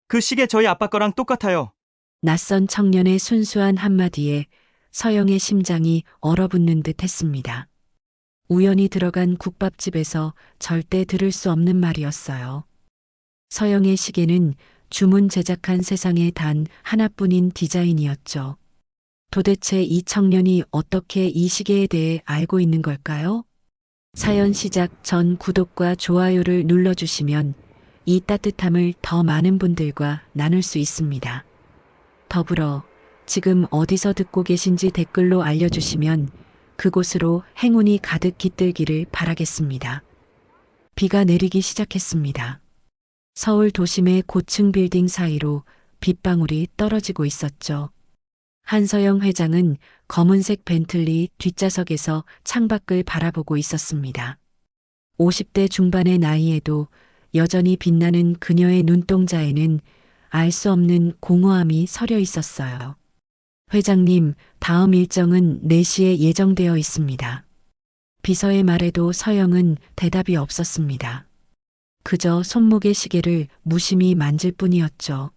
그 시계 저희 아빠 거랑 똑같아요. 낯선 청년의 순수한 한마디에 서영의 심장이 얼어붙는 듯 했습니다. 우연히 들어간 국밥집에서 절대 들을 수 없는 말이었어요. 서영의 시계는 주문 제작한 세상에 단 하나뿐인 디자인이었죠. 도대체 이 청년이 어떻게 이 시계에 대해 알고 있는 걸까요? 사연 시작 전 구독과 좋아요를 눌러주시면 이 따뜻함을 더 많은 분들과 나눌 수 있습니다. 더불어 지금 어디서 듣고 계신지 댓글로 알려주시면 그곳으로 행운이 가득 깃들기를 바라겠습니다. 비가 내리기 시작했습니다. 서울 도심의 고층 빌딩 사이로 빗방울이 떨어지고 있었죠. 한서영 회장은 검은색 벤틀리 뒷좌석에서 창밖을 바라보고 있었습니다. 50대 중반의 나이에도 여전히 빛나는 그녀의 눈동자에는 알 수 없는 공허함이 서려 있었어요. 회장님, 다음 일정은 4시에 예정되어 있습니다. 비서의 말에도 서영은 대답이 없었습니다. 그저 손목의 시계를 무심히 만질 뿐이었죠.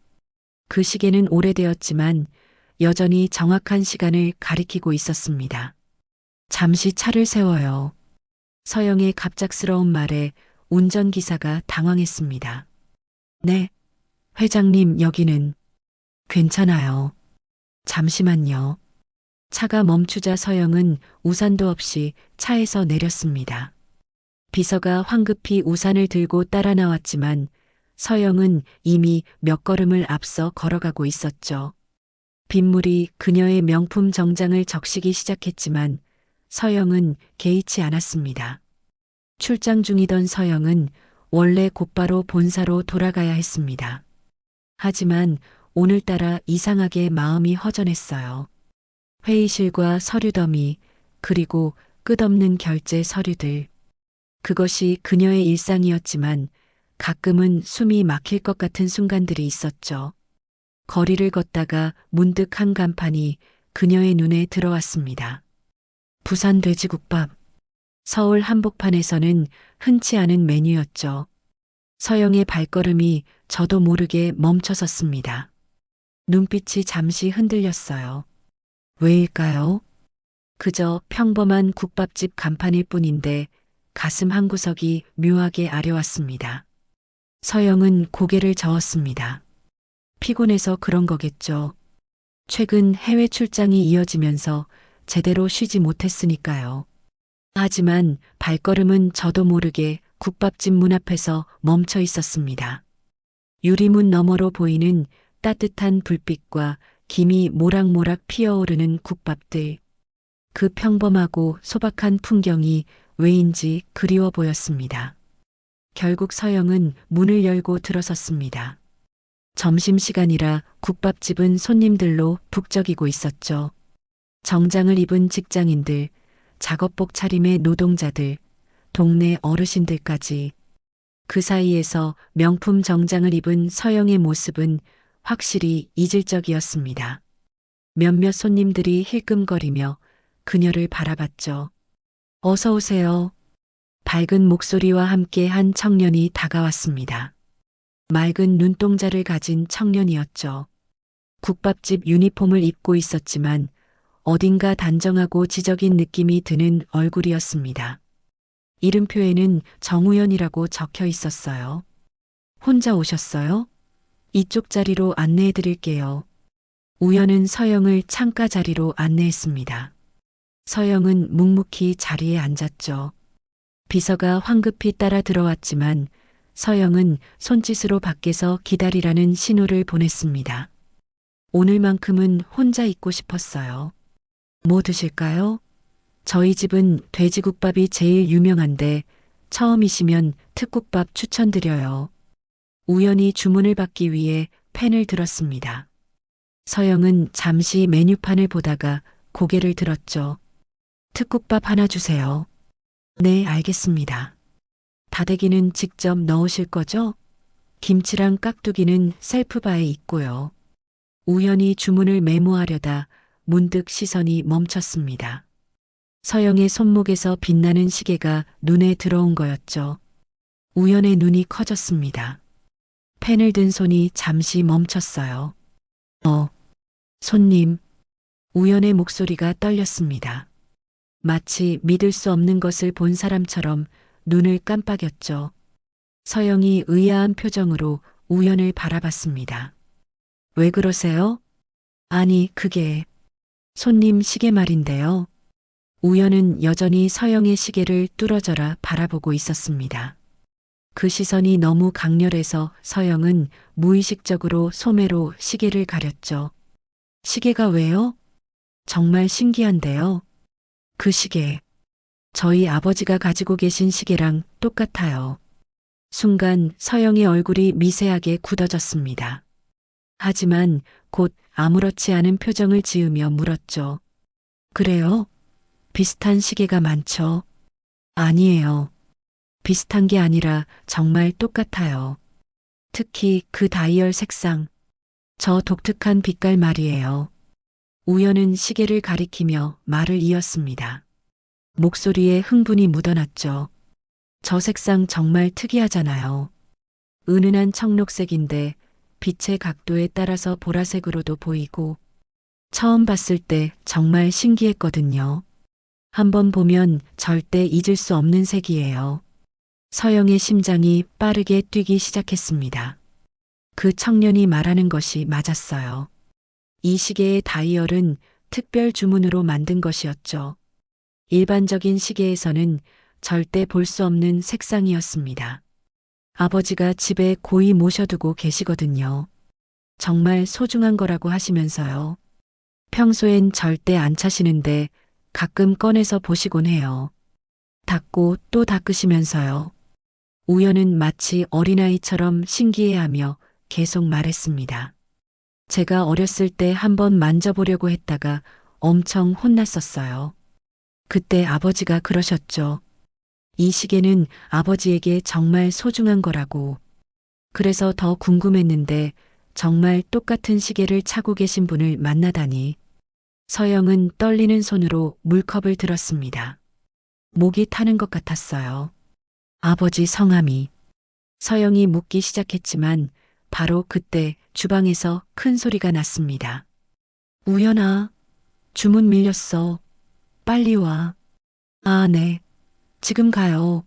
그 시계는 오래되었지만 여전히 정확한 시간을 가리키고 있었습니다. 잠시 차를 세워요. 서영의 갑작스러운 말에 운전기사가 당황했습니다. 네, 회장님 여기는 괜찮아요. 잠시만요. 차가 멈추자 서영은 우산도 없이 차에서 내렸습니다. 비서가 황급히 우산을 들고 따라 나왔지만 서영은 이미 몇 걸음을 앞서 걸어가고 있었죠. 빗물이 그녀의 명품 정장을 적시기 시작했지만 서영은 개의치 않았습니다. 출장 중이던 서영은 원래 곧바로 본사로 돌아가야 했습니다. 하지만 오늘따라 이상하게 마음이 허전했어요. 회의실과 서류 더미, 그리고 끝없는 결제 서류들. 그것이 그녀의 일상이었지만 가끔은 숨이 막힐 것 같은 순간들이 있었죠. 거리를 걷다가 문득 한 간판이 그녀의 눈에 들어왔습니다. 부산 돼지국밥. 서울 한복판에서는 흔치 않은 메뉴였죠. 서영의 발걸음이 저도 모르게 멈춰섰습니다. 눈빛이 잠시 흔들렸어요. 왜일까요? 그저 평범한 국밥집 간판일 뿐인데 가슴 한구석이 묘하게 아려왔습니다. 서영은 고개를 저었습니다. 피곤해서 그런 거겠죠. 최근 해외 출장이 이어지면서 제대로 쉬지 못했으니까요. 하지만 발걸음은 저도 모르게 국밥집 문 앞에서 멈춰 있었습니다. 유리문 너머로 보이는 따뜻한 불빛과 김이 모락모락 피어오르는 국밥들. 그 평범하고 소박한 풍경이 왜인지 그리워 보였습니다. 결국 서영은 문을 열고 들어섰습니다. 점심시간이라 국밥집은 손님들로 북적이고 있었죠. 정장을 입은 직장인들, 작업복 차림의 노동자들, 동네 어르신들까지. 그 사이에서 명품 정장을 입은 서영의 모습은 확실히 이질적이었습니다. 몇몇 손님들이 힐끔거리며 그녀를 바라봤죠. 어서 오세요. 밝은 목소리와 함께 한 청년이 다가왔습니다. 맑은 눈동자를 가진 청년이었죠. 국밥집 유니폼을 입고 있었지만 어딘가 단정하고 지적인 느낌이 드는 얼굴이었습니다. 이름표에는 정우현이라고 적혀 있었어요. 혼자 오셨어요? 이쪽 자리로 안내해 드릴게요. 우연은 서영을 창가 자리로 안내했습니다. 서영은 묵묵히 자리에 앉았죠. 비서가 황급히 따라 들어왔지만 서영은 손짓으로 밖에서 기다리라는 신호를 보냈습니다. 오늘만큼은 혼자 있고 싶었어요. 뭐 드실까요? 저희 집은 돼지국밥이 제일 유명한데 처음이시면 특국밥 추천드려요. 우연히 주문을 받기 위해 펜을 들었습니다. 서영은 잠시 메뉴판을 보다가 고개를 들었죠. 특국밥 하나 주세요. 네, 알겠습니다. 다대기는 직접 넣으실 거죠? 김치랑 깍두기는 셀프바에 있고요. 우연히 주문을 메모하려다 문득 시선이 멈췄습니다. 서영의 손목에서 빛나는 시계가 눈에 들어온 거였죠. 우연의 눈이 커졌습니다. 펜을 든 손이 잠시 멈췄어요. 손님. 우연의 목소리가 떨렸습니다. 마치 믿을 수 없는 것을 본 사람처럼 눈을 깜빡였죠. 서영이 의아한 표정으로 우연을 바라봤습니다. 왜 그러세요? 아니, 그게 손님 시계 말인데요. 우연은 여전히 서영의 시계를 뚫어져라 바라보고 있었습니다. 그 시선이 너무 강렬해서 서영은 무의식적으로 소매로 시계를 가렸죠. 시계가 왜요? 정말 신기한데요. 그 시계, 저희 아버지가 가지고 계신 시계랑 똑같아요. 순간 서영의 얼굴이 미세하게 굳어졌습니다. 하지만 곧 아무렇지 않은 표정을 지으며 물었죠. 그래요? 비슷한 시계가 많죠? 아니에요. 비슷한 게 아니라 정말 똑같아요. 특히 그 다이얼 색상, 저 독특한 빛깔 말이에요. 우연은 시계를 가리키며 말을 이었습니다. 목소리에 흥분이 묻어났죠. 저 색상 정말 특이하잖아요. 은은한 청록색인데 빛의 각도에 따라서 보라색으로도 보이고 처음 봤을 때 정말 신기했거든요. 한번 보면 절대 잊을 수 없는 색이에요. 서영의 심장이 빠르게 뛰기 시작했습니다. 그 청년이 말하는 것이 맞았어요. 이 시계의 다이얼은 특별 주문으로 만든 것이었죠. 일반적인 시계에서는 절대 볼 수 없는 색상이었습니다. 아버지가 집에 고이 모셔두고 계시거든요. 정말 소중한 거라고 하시면서요. 평소엔 절대 안 차시는데 가끔 꺼내서 보시곤 해요. 닦고 또 닦으시면서요. 우연은 마치 어린아이처럼 신기해하며 계속 말했습니다. 제가 어렸을 때 한번 만져보려고 했다가 엄청 혼났었어요. 그때 아버지가 그러셨죠. 이 시계는 아버지에게 정말 소중한 거라고. 그래서 더 궁금했는데 정말 똑같은 시계를 차고 계신 분을 만나다니. 서영은 떨리는 손으로 물컵을 들었습니다. 목이 타는 것 같았어요. 아버지 성함이. 서영이 묻기 시작했지만 바로 그때 주방에서 큰 소리가 났습니다. 우연아, 주문 밀렸어. 빨리 와. 아, 네. 지금 가요.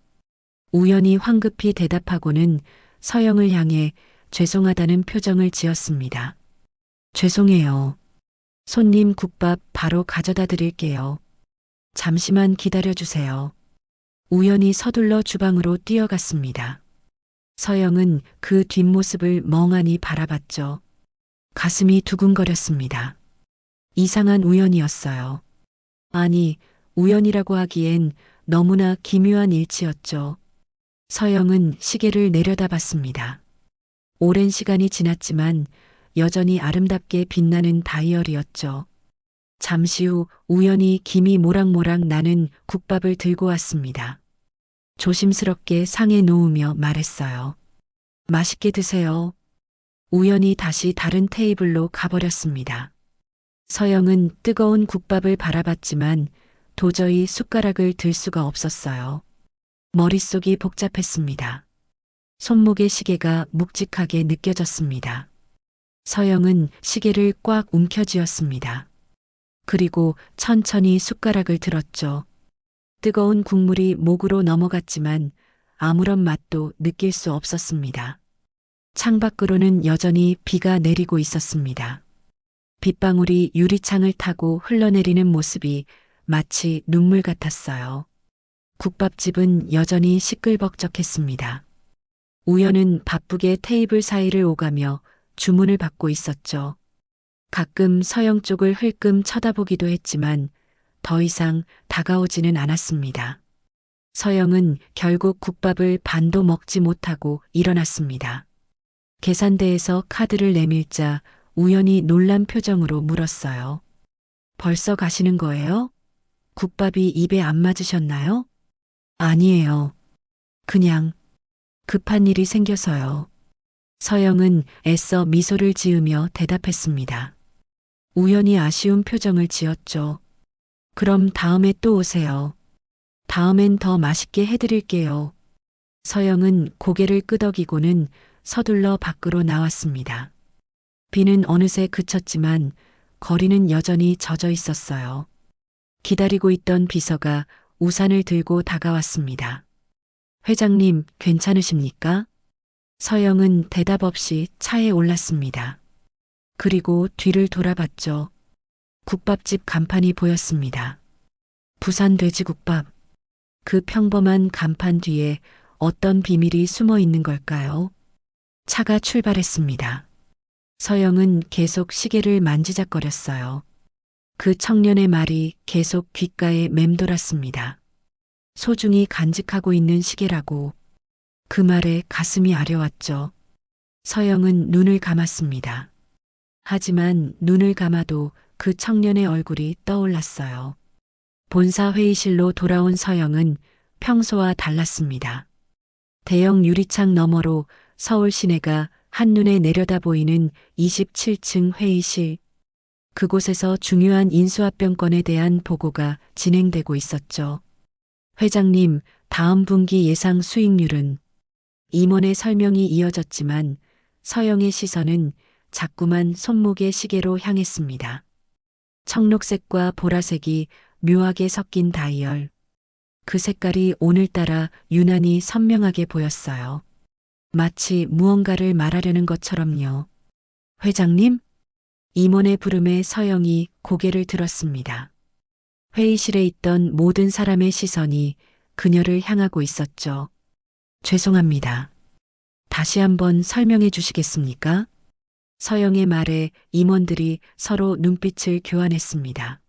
우연히 황급히 대답하고는 서영을 향해 죄송하다는 표정을 지었습니다. 죄송해요. 손님 국밥 바로 가져다 드릴게요. 잠시만 기다려 주세요. 우연히 서둘러 주방으로 뛰어갔습니다. 서영은 그 뒷모습을 멍하니 바라봤죠. 가슴이 두근거렸습니다. 이상한 우연이었어요. 아니, 우연이라고 하기엔 너무나 기묘한 일치였죠. 서영은 시계를 내려다봤습니다. 오랜 시간이 지났지만 여전히 아름답게 빛나는 다이얼이었죠. 잠시 후 우연히 김이 모락모락 나는 국밥을 들고 왔습니다. 조심스럽게 상에 놓으며 말했어요. 맛있게 드세요. 우연히 다시 다른 테이블로 가버렸습니다. 서영은 뜨거운 국밥을 바라봤지만 도저히 숟가락을 들 수가 없었어요. 머릿속이 복잡했습니다. 손목의 시계가 묵직하게 느껴졌습니다. 서영은 시계를 꽉 움켜쥐었습니다. 그리고 천천히 숟가락을 들었죠. 뜨거운 국물이 목으로 넘어갔지만 아무런 맛도 느낄 수 없었습니다. 창밖으로는 여전히 비가 내리고 있었습니다. 빗방울이 유리창을 타고 흘러내리는 모습이 마치 눈물 같았어요. 국밥집은 여전히 시끌벅적했습니다. 우연은 바쁘게 테이블 사이를 오가며 주문을 받고 있었죠. 가끔 서영 쪽을 흘끔 쳐다보기도 했지만 더 이상 다가오지는 않았습니다. 서영은 결국 국밥을 반도 먹지 못하고 일어났습니다. 계산대에서 카드를 내밀자 우연히 놀란 표정으로 물었어요. 벌써 가시는 거예요? 국밥이 입에 안 맞으셨나요? 아니에요. 그냥 급한 일이 생겨서요. 서영은 애써 미소를 지으며 대답했습니다. 우연히 아쉬운 표정을 지었죠. 그럼 다음에 또 오세요. 다음엔 더 맛있게 해드릴게요. 서영은 고개를 끄덕이고는 서둘러 밖으로 나왔습니다. 비는 어느새 그쳤지만 거리는 여전히 젖어 있었어요. 기다리고 있던 비서가 우산을 들고 다가왔습니다. 회장님, 괜찮으십니까? 서영은 대답 없이 차에 올랐습니다. 그리고 뒤를 돌아봤죠. 국밥집 간판이 보였습니다. 부산 돼지국밥. 그 평범한 간판 뒤에 어떤 비밀이 숨어 있는 걸까요? 차가 출발했습니다. 서영은 계속 시계를 만지작거렸어요. 그 청년의 말이 계속 귓가에 맴돌았습니다. 소중히 간직하고 있는 시계라고. 그 말에 가슴이 아려왔죠. 서영은 눈을 감았습니다. 하지만 눈을 감아도 그 청년의 얼굴이 떠올랐어요. 본사 회의실로 돌아온 서영은 평소와 달랐습니다. 대형 유리창 너머로 서울 시내가 한눈에 내려다 보이는 27층 회의실. 그곳에서 중요한 인수합병권에 대한 보고가 진행되고 있었죠. 회장님, 다음 분기 예상 수익률은? 임원의 설명이 이어졌지만 서영의 시선은 자꾸만 손목의 시계로 향했습니다. 청록색과 보라색이 묘하게 섞인 다이얼. 그 색깔이 오늘따라 유난히 선명하게 보였어요. 마치 무언가를 말하려는 것처럼요. 회장님? 임원의 부름에 서영이 고개를 들었습니다. 회의실에 있던 모든 사람의 시선이 그녀를 향하고 있었죠. 죄송합니다. 다시 한번 설명해 주시겠습니까? 서영의 말에 임원들이 서로 눈빛을 교환했습니다.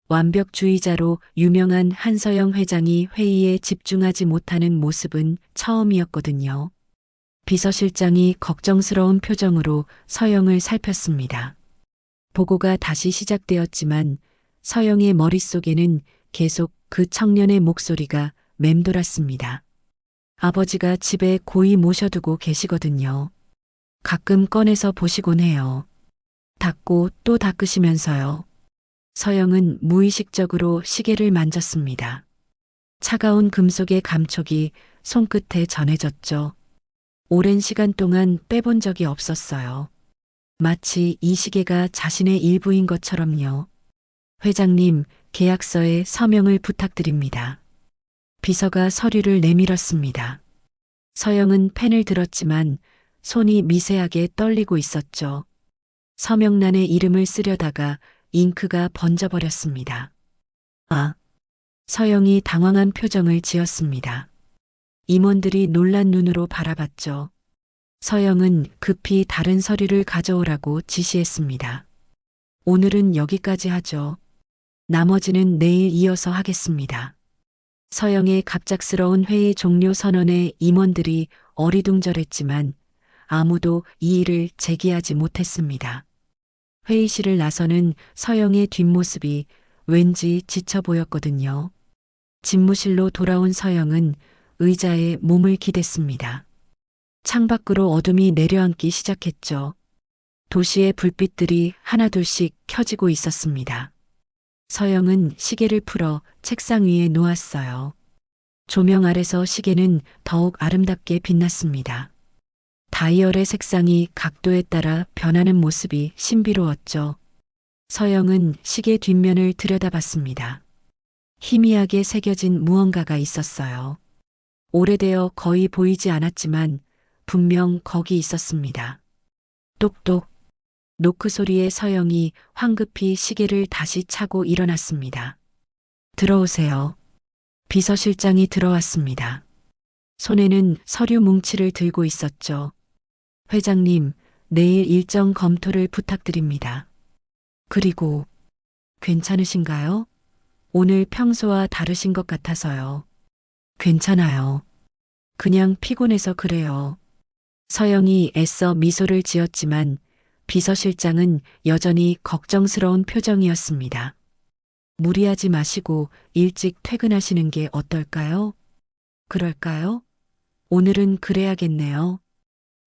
완벽주의자로 유명한 한서영 회장이 회의에 집중하지 못하는 모습은 처음이었거든요. 비서실장이 걱정스러운 표정으로 서영을 살폈습니다. 보고가 다시 시작되었지만 서영의 머릿속에는 계속 그 청년의 목소리가 맴돌았습니다. 아버지가 집에 고이 모셔두고 계시거든요. 가끔 꺼내서 보시곤 해요. 닦고 또 닦으시면서요. 서영은 무의식적으로 시계를 만졌습니다. 차가운 금속의 감촉이 손끝에 전해졌죠. 오랜 시간 동안 빼본 적이 없었어요. 마치 이 시계가 자신의 일부인 것처럼요. 회장님, 계약서에 서명을 부탁드립니다. 비서가 서류를 내밀었습니다. 서영은 펜을 들었지만 손이 미세하게 떨리고 있었죠. 서명란에 이름을 쓰려다가 잉크가 번져버렸습니다. 아, 서영이 당황한 표정을 지었습니다. 임원들이 놀란 눈으로 바라봤죠. 서영은 급히 다른 서류를 가져오라고 지시했습니다. 오늘은 여기까지 하죠. 나머지는 내일 이어서 하겠습니다. 서영의 갑작스러운 회의 종료 선언에 임원들이 어리둥절했지만 아무도 이의를 제기하지 못했습니다. 회의실을 나서는 서영의 뒷모습이 왠지 지쳐 보였거든요. 집무실로 돌아온 서영은 의자에 몸을 기댔습니다. 창밖으로 어둠이 내려앉기 시작했죠. 도시의 불빛들이 하나둘씩 켜지고 있었습니다. 서영은 시계를 풀어 책상 위에 놓았어요. 조명 아래서 시계는 더욱 아름답게 빛났습니다. 다이얼의 색상이 각도에 따라 변하는 모습이 신비로웠죠. 서영은 시계 뒷면을 들여다봤습니다. 희미하게 새겨진 무언가가 있었어요. 오래되어 거의 보이지 않았지만 분명 거기 있었습니다. 똑똑. 노크 소리에 서영이 황급히 시계를 다시 차고 일어났습니다. 들어오세요. 비서실장이 들어왔습니다. 손에는 서류 뭉치를 들고 있었죠. 회장님, 내일 일정 검토를 부탁드립니다. 그리고 괜찮으신가요? 오늘 평소와 다르신 것 같아서요. 괜찮아요. 그냥 피곤해서 그래요. 서영이 애써 미소를 지었지만 비서실장은 여전히 걱정스러운 표정이었습니다. 무리하지 마시고 일찍 퇴근하시는 게 어떨까요? 그럴까요? 오늘은 그래야겠네요.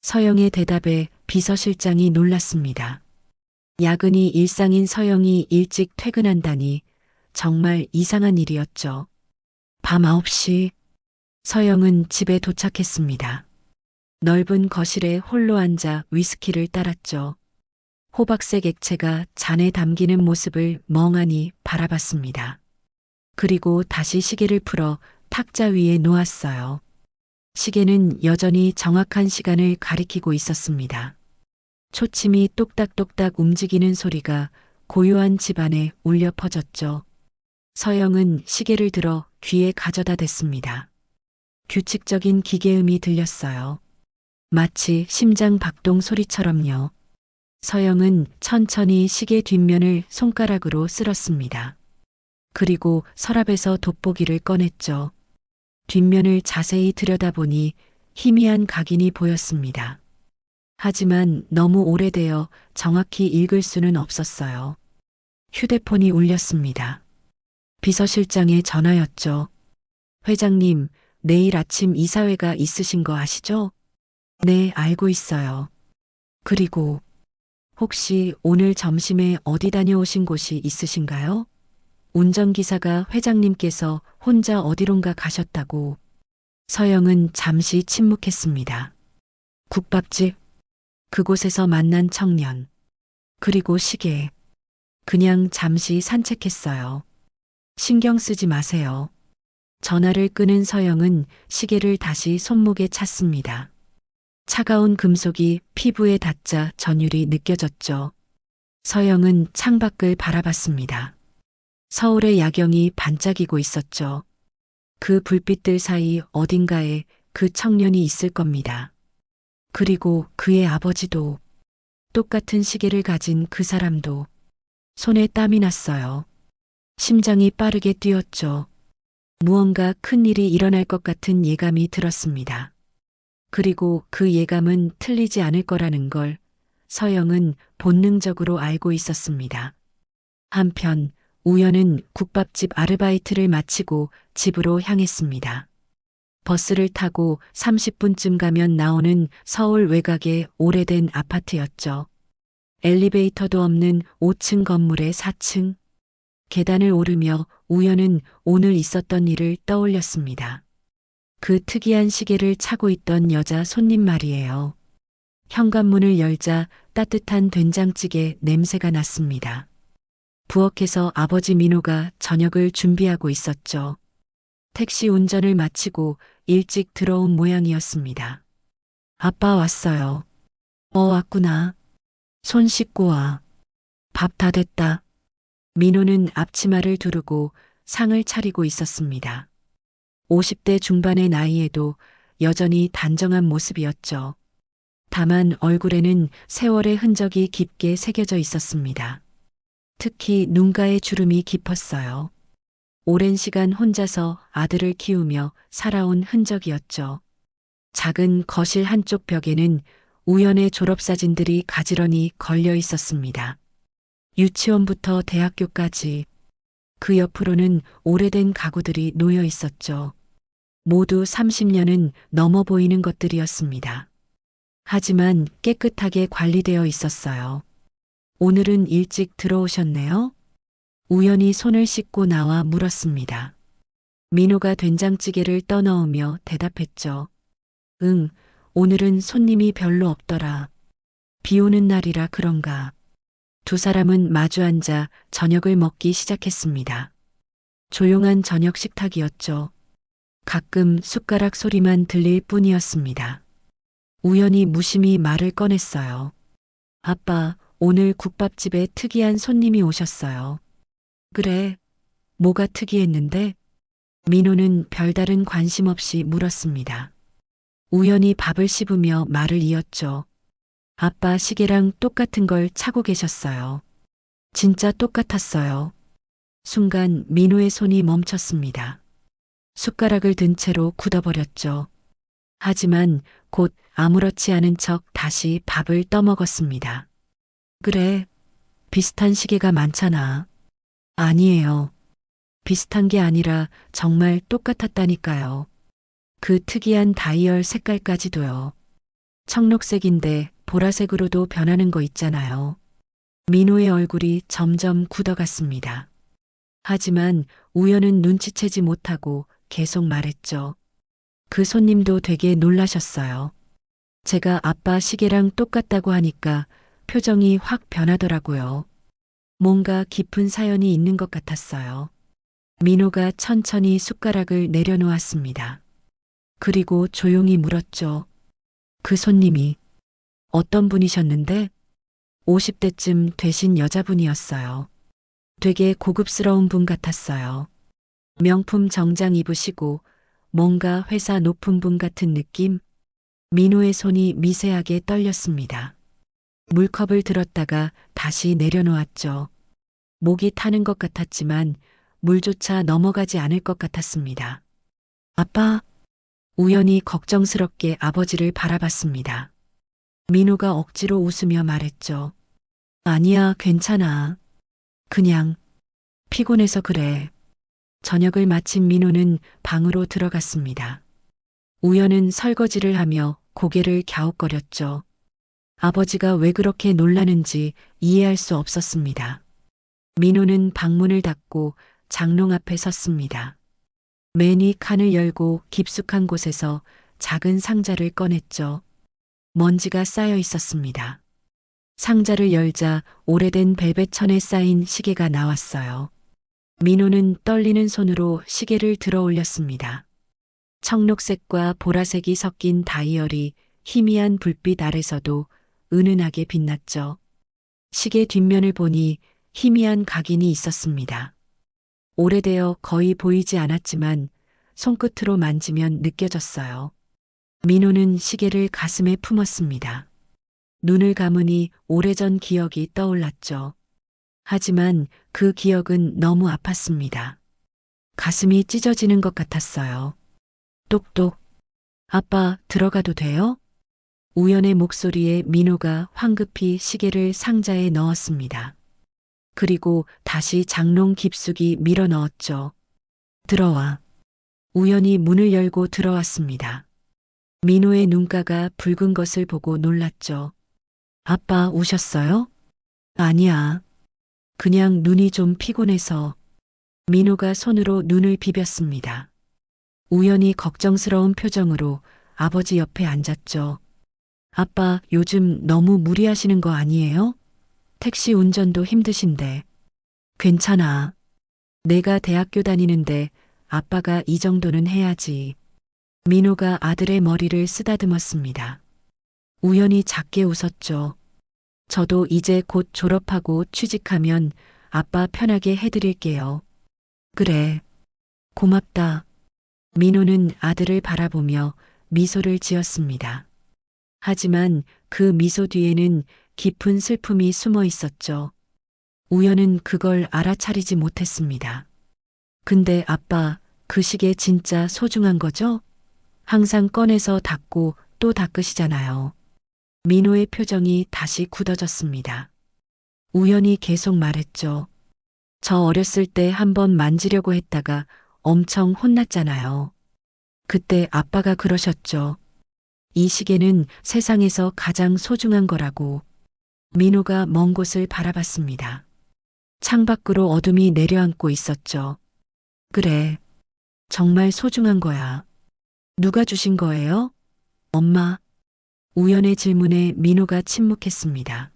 서영의 대답에 비서실장이 놀랐습니다. 야근이 일상인 서영이 일찍 퇴근한다니 정말 이상한 일이었죠. 밤 9시 서영은 집에 도착했습니다. 넓은 거실에 홀로 앉아 위스키를 따랐죠. 호박색 액체가 잔에 담기는 모습을 멍하니 바라봤습니다. 그리고 다시 시계를 풀어 탁자 위에 놓았어요. 시계는 여전히 정확한 시간을 가리키고 있었습니다. 초침이 똑딱똑딱 움직이는 소리가 고요한 집안에 울려 퍼졌죠. 서영은 시계를 들어 귀에 가져다 댔습니다. 규칙적인 기계음이 들렸어요. 마치 심장 박동 소리처럼요. 서영은 천천히 시계 뒷면을 손가락으로 쓸었습니다. 그리고 서랍에서 돋보기를 꺼냈죠. 뒷면을 자세히 들여다보니 희미한 각인이 보였습니다. 하지만 너무 오래되어 정확히 읽을 수는 없었어요. 휴대폰이 울렸습니다. 비서실장의 전화였죠. 회장님, 내일 아침 이사회가 있으신 거 아시죠? 네, 알고 있어요. 그리고 혹시 오늘 점심에 어디 다녀오신 곳이 있으신가요? 운전기사가 회장님께서 혼자 어디론가 가셨다고. 서영은 잠시 침묵했습니다. 국밥집, 그곳에서 만난 청년, 그리고 시계. 그냥 잠시 산책했어요. 신경 쓰지 마세요. 전화를 끊은 서영은 시계를 다시 손목에 찼습니다. 차가운 금속이 피부에 닿자 전율이 느껴졌죠. 서영은 창밖을 바라봤습니다. 서울의 야경이 반짝이고 있었죠. 그 불빛들 사이 어딘가에 그 청년이 있을 겁니다. 그리고 그의 아버지도, 똑같은 시계를 가진 그 사람도. 손에 땀이 났어요. 심장이 빠르게 뛰었죠. 무언가 큰 일이 일어날 것 같은 예감이 들었습니다. 그리고 그 예감은 틀리지 않을 거라는 걸 서영은 본능적으로 알고 있었습니다. 한편 우연은 국밥집 아르바이트를 마치고 집으로 향했습니다. 버스를 타고 30분쯤 가면 나오는 서울 외곽의 오래된 아파트였죠. 엘리베이터도 없는 5층 건물의 4층. 계단을 오르며 우연은 오늘 있었던 일을 떠올렸습니다. 그 특이한 시계를 차고 있던 여자 손님 말이에요. 현관문을 열자 따뜻한 된장찌개 냄새가 났습니다. 부엌에서 아버지 민호가 저녁을 준비하고 있었죠. 택시 운전을 마치고 일찍 들어온 모양이었습니다. 아빠 왔어요. 왔구나. 손 씻고 와. 밥 다 됐다. 민호는 앞치마를 두르고 상을 차리고 있었습니다. 50대 중반의 나이에도 여전히 단정한 모습이었죠. 다만 얼굴에는 세월의 흔적이 깊게 새겨져 있었습니다. 특히 눈가의 주름이 깊었어요. 오랜 시간 혼자서 아들을 키우며 살아온 흔적이었죠. 작은 거실 한쪽 벽에는 우연의 졸업사진들이 가지런히 걸려 있었습니다. 유치원부터 대학교까지. 그 옆으로는 오래된 가구들이 놓여 있었죠. 모두 30년은 넘어 보이는 것들이었습니다. 하지만 깨끗하게 관리되어 있었어요. 오늘은 일찍 들어오셨네요? 우연히 손을 씻고 나와 물었습니다. 민호가 된장찌개를 떠넣으며 대답했죠. 응, 오늘은 손님이 별로 없더라. 비 오는 날이라 그런가. 두 사람은 마주 앉아 저녁을 먹기 시작했습니다. 조용한 저녁 식탁이었죠. 가끔 숟가락 소리만 들릴 뿐이었습니다. 우연히 무심히 말을 꺼냈어요. 아빠, 오늘 국밥집에 특이한 손님이 오셨어요. 그래, 뭐가 특이했는데? 민호는 별다른 관심 없이 물었습니다. 우연히 밥을 씹으며 말을 이었죠. 아빠 시계랑 똑같은 걸 차고 계셨어요. 진짜 똑같았어요. 순간 민호의 손이 멈췄습니다. 숟가락을 든 채로 굳어버렸죠. 하지만 곧 아무렇지 않은 척 다시 밥을 떠먹었습니다. 그래, 비슷한 시계가 많잖아. 아니에요. 비슷한 게 아니라 정말 똑같았다니까요. 그 특이한 다이얼 색깔까지도요. 청록색인데 보라색으로도 변하는 거 있잖아요. 민호의 얼굴이 점점 굳어갔습니다. 하지만 우연은 눈치채지 못하고 계속 말했죠. 그 손님도 되게 놀라셨어요. 제가 아빠 시계랑 똑같다고 하니까 표정이 확 변하더라고요. 뭔가 깊은 사연이 있는 것 같았어요. 민호가 천천히 숟가락을 내려놓았습니다. 그리고 조용히 물었죠. 그 손님이 어떤 분이셨는데? 50대쯤 되신 여자분이었어요. 되게 고급스러운 분 같았어요. 명품 정장 입으시고 뭔가 회사 높은 분 같은 느낌? 민호의 손이 미세하게 떨렸습니다. 물컵을 들었다가 다시 내려놓았죠. 목이 타는 것 같았지만 물조차 넘어가지 않을 것 같았습니다. 아빠, 우연히 걱정스럽게 아버지를 바라봤습니다. 민호가 억지로 웃으며 말했죠. 아니야, 괜찮아. 그냥 피곤해서 그래. 저녁을 마친 민호는 방으로 들어갔습니다. 우연은 설거지를 하며 고개를 갸웃거렸죠. 아버지가 왜 그렇게 놀라는지 이해할 수 없었습니다. 민호는 방문을 닫고 장롱 앞에 섰습니다. 매니 칸을 열고 깊숙한 곳에서 작은 상자를 꺼냈죠. 먼지가 쌓여 있었습니다. 상자를 열자 오래된 벨벳 천에 쌓인 시계가 나왔어요. 민호는 떨리는 손으로 시계를 들어 올렸습니다. 청록색과 보라색이 섞인 다이얼이 희미한 불빛 아래서도 은은하게 빛났죠. 시계 뒷면을 보니 희미한 각인이 있었습니다. 오래되어 거의 보이지 않았지만 손끝으로 만지면 느껴졌어요. 민호는 시계를 가슴에 품었습니다. 눈을 감으니 오래전 기억이 떠올랐죠. 하지만 그 기억은 너무 아팠습니다. 가슴이 찢어지는 것 같았어요. 똑똑. 아빠, 들어가도 돼요? 우연의 목소리에 민호가 황급히 시계를 상자에 넣었습니다. 그리고 다시 장롱 깊숙이 밀어 넣었죠. 들어와. 우연히 문을 열고 들어왔습니다. 민호의 눈가가 붉은 것을 보고 놀랐죠. 아빠 우셨어요? 아니야. 그냥 눈이 좀 피곤해서. 민호가 손으로 눈을 비볐습니다. 우연히 걱정스러운 표정으로 아버지 옆에 앉았죠. 아빠 요즘 너무 무리하시는 거 아니에요? 택시 운전도 힘드신데. 괜찮아. 내가 대학교 다니는데 아빠가 이 정도는 해야지. 민호가 아들의 머리를 쓰다듬었습니다. 우연히 작게 웃었죠. 저도 이제 곧 졸업하고 취직하면 아빠 편하게 해드릴게요. 그래. 고맙다. 민호는 아들을 바라보며 미소를 지었습니다. 하지만 그 미소 뒤에는 깊은 슬픔이 숨어 있었죠. 우연은 그걸 알아차리지 못했습니다. 근데 아빠, 그 시계 진짜 소중한 거죠? 항상 꺼내서 닦고 또 닦으시잖아요. 민호의 표정이 다시 굳어졌습니다. 우연히 계속 말했죠. 저 어렸을 때 한번 만지려고 했다가 엄청 혼났잖아요. 그때 아빠가 그러셨죠. 이 시계는 세상에서 가장 소중한 거라고. 민호가 먼 곳을 바라봤습니다. 창밖으로 어둠이 내려앉고 있었죠. 그래. 정말 소중한 거야. 누가 주신 거예요? 엄마. 우연의 질문에 민호가 침묵했습니다.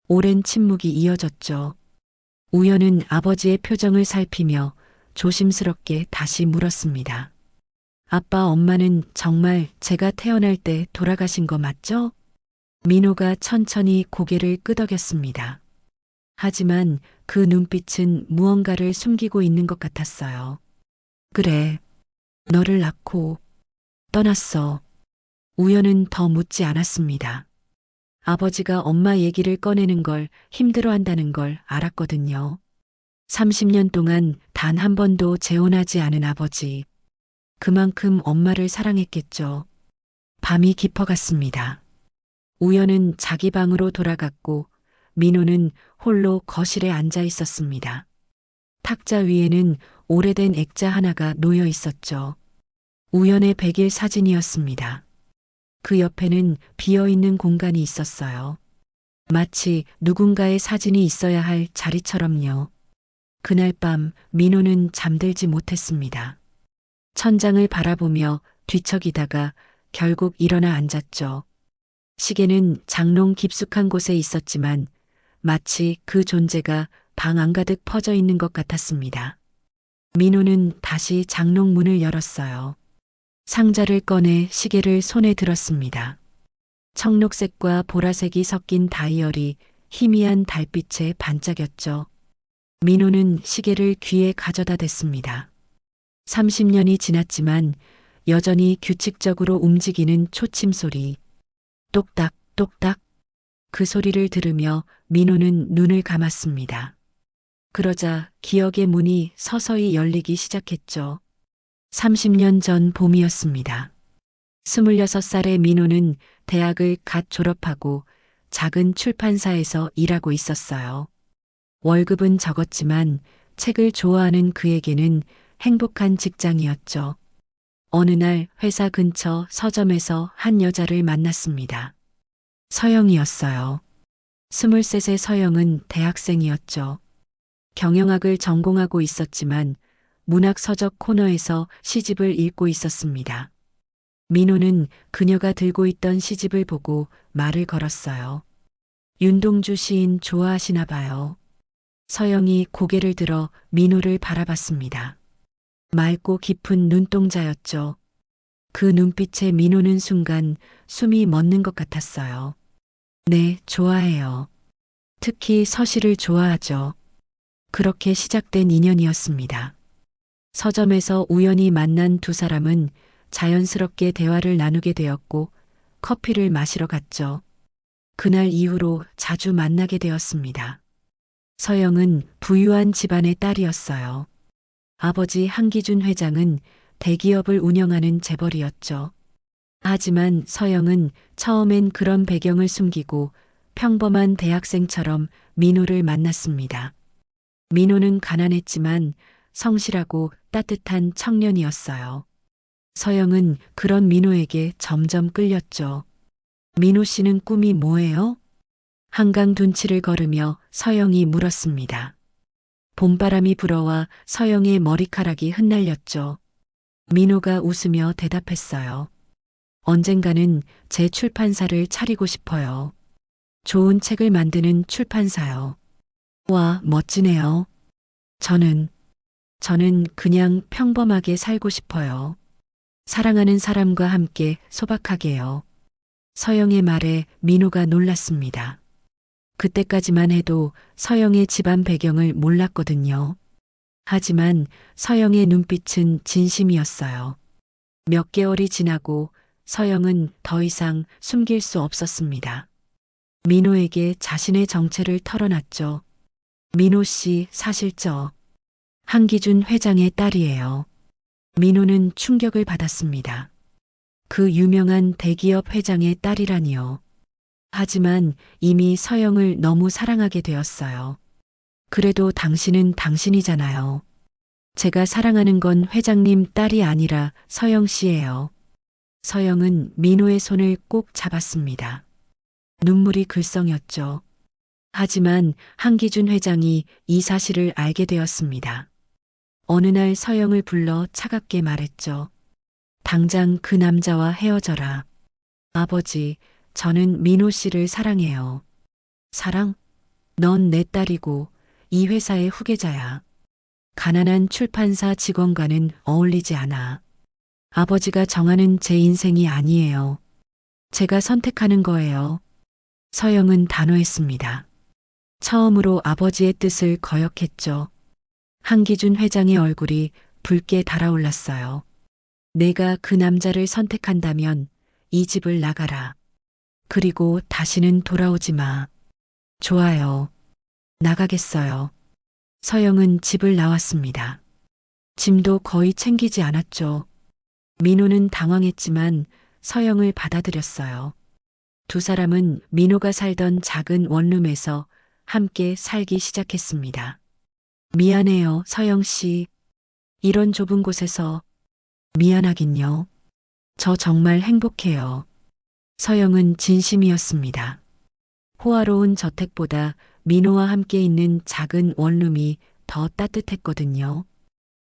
오랜 침묵이 이어졌죠. 우연은 아버지의 표정을 살피며 조심스럽게 다시 물었습니다. 아빠, 엄마는 정말 제가 태어날 때 돌아가신 거 맞죠? 민호가 천천히 고개를 끄덕였습니다. 하지만 그 눈빛은 무언가를 숨기고 있는 것 같았어요. 그래. 너를 낳고 떠났어. 우연은 더 묻지 않았습니다. 아버지가 엄마 얘기를 꺼내는 걸 힘들어한다는 걸 알았거든요. 30년 동안 단 한 번도 재혼하지 않은 아버지. 그만큼 엄마를 사랑했겠죠. 밤이 깊어갔습니다. 우연은 자기 방으로 돌아갔고 민호는 홀로 거실에 앉아 있었습니다. 탁자 위에는 오래된 액자 하나가 놓여 있었죠. 우연의 100일 사진이었습니다. 그 옆에는 비어있는 공간이 있었어요. 마치 누군가의 사진이 있어야 할 자리처럼요. 그날 밤 민호는 잠들지 못했습니다. 천장을 바라보며 뒤척이다가 결국 일어나 앉았죠. 시계는 장롱 깊숙한 곳에 있었지만 마치 그 존재가 방 안가득 퍼져 있는 것 같았습니다. 민호는 다시 장롱 문을 열었어요. 상자를 꺼내 시계를 손에 들었습니다. 청록색과 보라색이 섞인 다이얼이 희미한 달빛에 반짝였죠. 민호는 시계를 귀에 가져다 댔습니다. 30년이 지났지만 여전히 규칙적으로 움직이는 초침 소리. 똑딱, 똑딱. 그 소리를 들으며 민호는 눈을 감았습니다. 그러자 기억의 문이 서서히 열리기 시작했죠. 30년 전 봄이었습니다. 26살의 민호는 대학을 갓 졸업하고 작은 출판사에서 일하고 있었어요. 월급은 적었지만 책을 좋아하는 그에게는 행복한 직장이었죠. 어느 날 회사 근처 서점에서 한 여자를 만났습니다. 서영이었어요. 23의 서영은 대학생이었죠. 경영학을 전공하고 있었지만 문학 서적 코너에서 시집을 읽고 있었습니다. 민호는 그녀가 들고 있던 시집을 보고 말을 걸었어요. 윤동주 시인 좋아하시나 봐요. 서영이 고개를 들어 민호를 바라봤습니다. 맑고 깊은 눈동자였죠. 그 눈빛에 민호는 순간 숨이 멎는 것 같았어요. 네, 좋아해요. 특히 서시를 좋아하죠. 그렇게 시작된 인연이었습니다. 서점에서 우연히 만난 두 사람은 자연스럽게 대화를 나누게 되었고 커피를 마시러 갔죠. 그날 이후로 자주 만나게 되었습니다. 서영은 부유한 집안의 딸이었어요. 아버지 한기준 회장은 대기업을 운영하는 재벌이었죠. 하지만 서영은 처음엔 그런 배경을 숨기고 평범한 대학생처럼 민호를 만났습니다. 민호는 가난했지만 성실하고 따뜻한 청년이었어요. 서영은 그런 민호에게 점점 끌렸죠. 민호 씨는 꿈이 뭐예요? 한강 둔치를 걸으며 서영이 물었습니다. 봄바람이 불어와 서영의 머리카락이 흩날렸죠. 민호가 웃으며 대답했어요. 언젠가는 제 출판사를 차리고 싶어요. 좋은 책을 만드는 출판사요. 와, 멋지네요. 저는 그냥 평범하게 살고 싶어요. 사랑하는 사람과 함께 소박하게요. 서영의 말에 민호가 놀랐습니다. 그때까지만 해도 서영의 집안 배경을 몰랐거든요. 하지만 서영의 눈빛은 진심이었어요. 몇 개월이 지나고 서영은 더 이상 숨길 수 없었습니다. 민호에게 자신의 정체를 털어놨죠. 민호 씨 사실 한기준 회장의 딸이에요. 민호는 충격을 받았습니다. 그 유명한 대기업 회장의 딸이라니요. 하지만 이미 서영을 너무 사랑하게 되었어요. 그래도 당신은 당신이잖아요. 제가 사랑하는 건 회장님 딸이 아니라 서영 씨예요. 서영은 민호의 손을 꼭 잡았습니다. 눈물이 글썽였죠. 하지만 한기준 회장이 이 사실을 알게 되었습니다. 어느 날 서영을 불러 차갑게 말했죠. 당장 그 남자와 헤어져라. 아버지, 저는 민호 씨를 사랑해요. 사랑? 넌 내 딸이고 이 회사의 후계자야. 가난한 출판사 직원과는 어울리지 않아. 아버지가 정하는 제 인생이 아니에요. 제가 선택하는 거예요. 서영은 단호했습니다. 처음으로 아버지의 뜻을 거역했죠. 한기준 회장의 얼굴이 붉게 달아올랐어요. 내가 그 남자를 선택한다면 이 집을 나가라. 그리고 다시는 돌아오지 마. 좋아요. 나가겠어요. 서영은 집을 나왔습니다. 짐도 거의 챙기지 않았죠. 민호는 당황했지만 서영을 받아들였어요. 두 사람은 민호가 살던 작은 원룸에서 함께 살기 시작했습니다. 미안해요, 서영 씨. 이런 좁은 곳에서. 미안하긴요. 저 정말 행복해요. 서영은 진심이었습니다. 호화로운 저택보다 민호와 함께 있는 작은 원룸이 더 따뜻했거든요.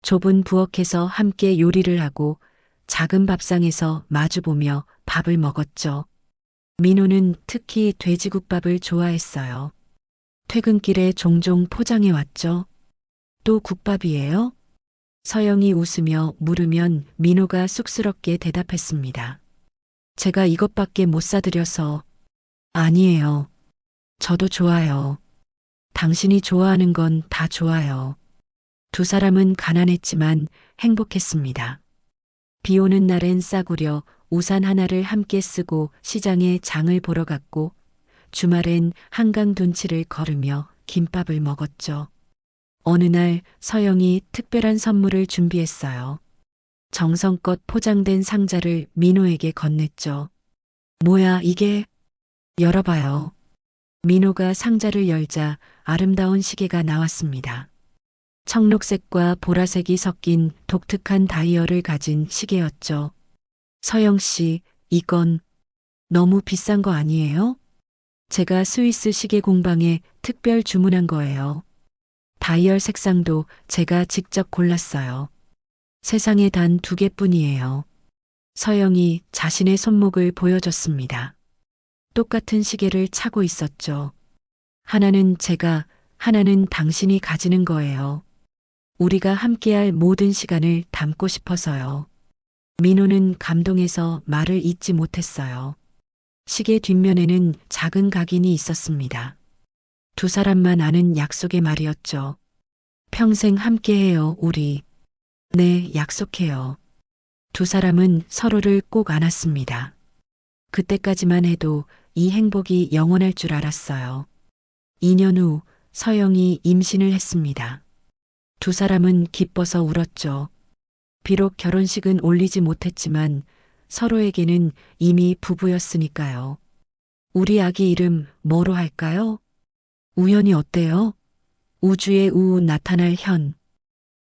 좁은 부엌에서 함께 요리를 하고 작은 밥상에서 마주보며 밥을 먹었죠. 민호는 특히 돼지국밥을 좋아했어요. 퇴근길에 종종 포장해 왔죠. 또 국밥이에요? 서영이 웃으며 물으면 민호가 쑥스럽게 대답했습니다. 제가 이것밖에 못 사드려서. 아니에요. 저도 좋아요. 당신이 좋아하는 건 다 좋아요. 두 사람은 가난했지만 행복했습니다. 비 오는 날엔 싸구려 우산 하나를 함께 쓰고 시장에 장을 보러 갔고 주말엔 한강 둔치를 걸으며 김밥을 먹었죠. 어느 날 서영이 특별한 선물을 준비했어요. 정성껏 포장된 상자를 민호에게 건넸죠. 뭐야 이게? 열어봐요. 민호가 상자를 열자 아름다운 시계가 나왔습니다. 청록색과 보라색이 섞인 독특한 다이얼을 가진 시계였죠. 서영 씨, 이건 너무 비싼 거 아니에요? 제가 스위스 시계 공방에 특별 주문한 거예요. 다이얼 색상도 제가 직접 골랐어요. 세상에 단 2개뿐이에요. 서영이 자신의 손목을 보여줬습니다. 똑같은 시계를 차고 있었죠. 하나는 제가, 하나는 당신이 가지는 거예요. 우리가 함께할 모든 시간을 담고 싶어서요. 민호는 감동해서 말을 잇지 못했어요. 시계 뒷면에는 작은 각인이 있었습니다. 두 사람만 아는 약속의 말이었죠. 평생 함께해요, 우리. 네, 약속해요. 두 사람은 서로를 꼭 안았습니다. 그때까지만 해도 이 행복이 영원할 줄 알았어요. 2년 후 서영이 임신을 했습니다. 두 사람은 기뻐서 울었죠. 비록 결혼식은 올리지 못했지만 서로에게는 이미 부부였으니까요. 우리 아기 이름 뭐로 할까요? 우연이 어때요? 우주의 우 나타날 현.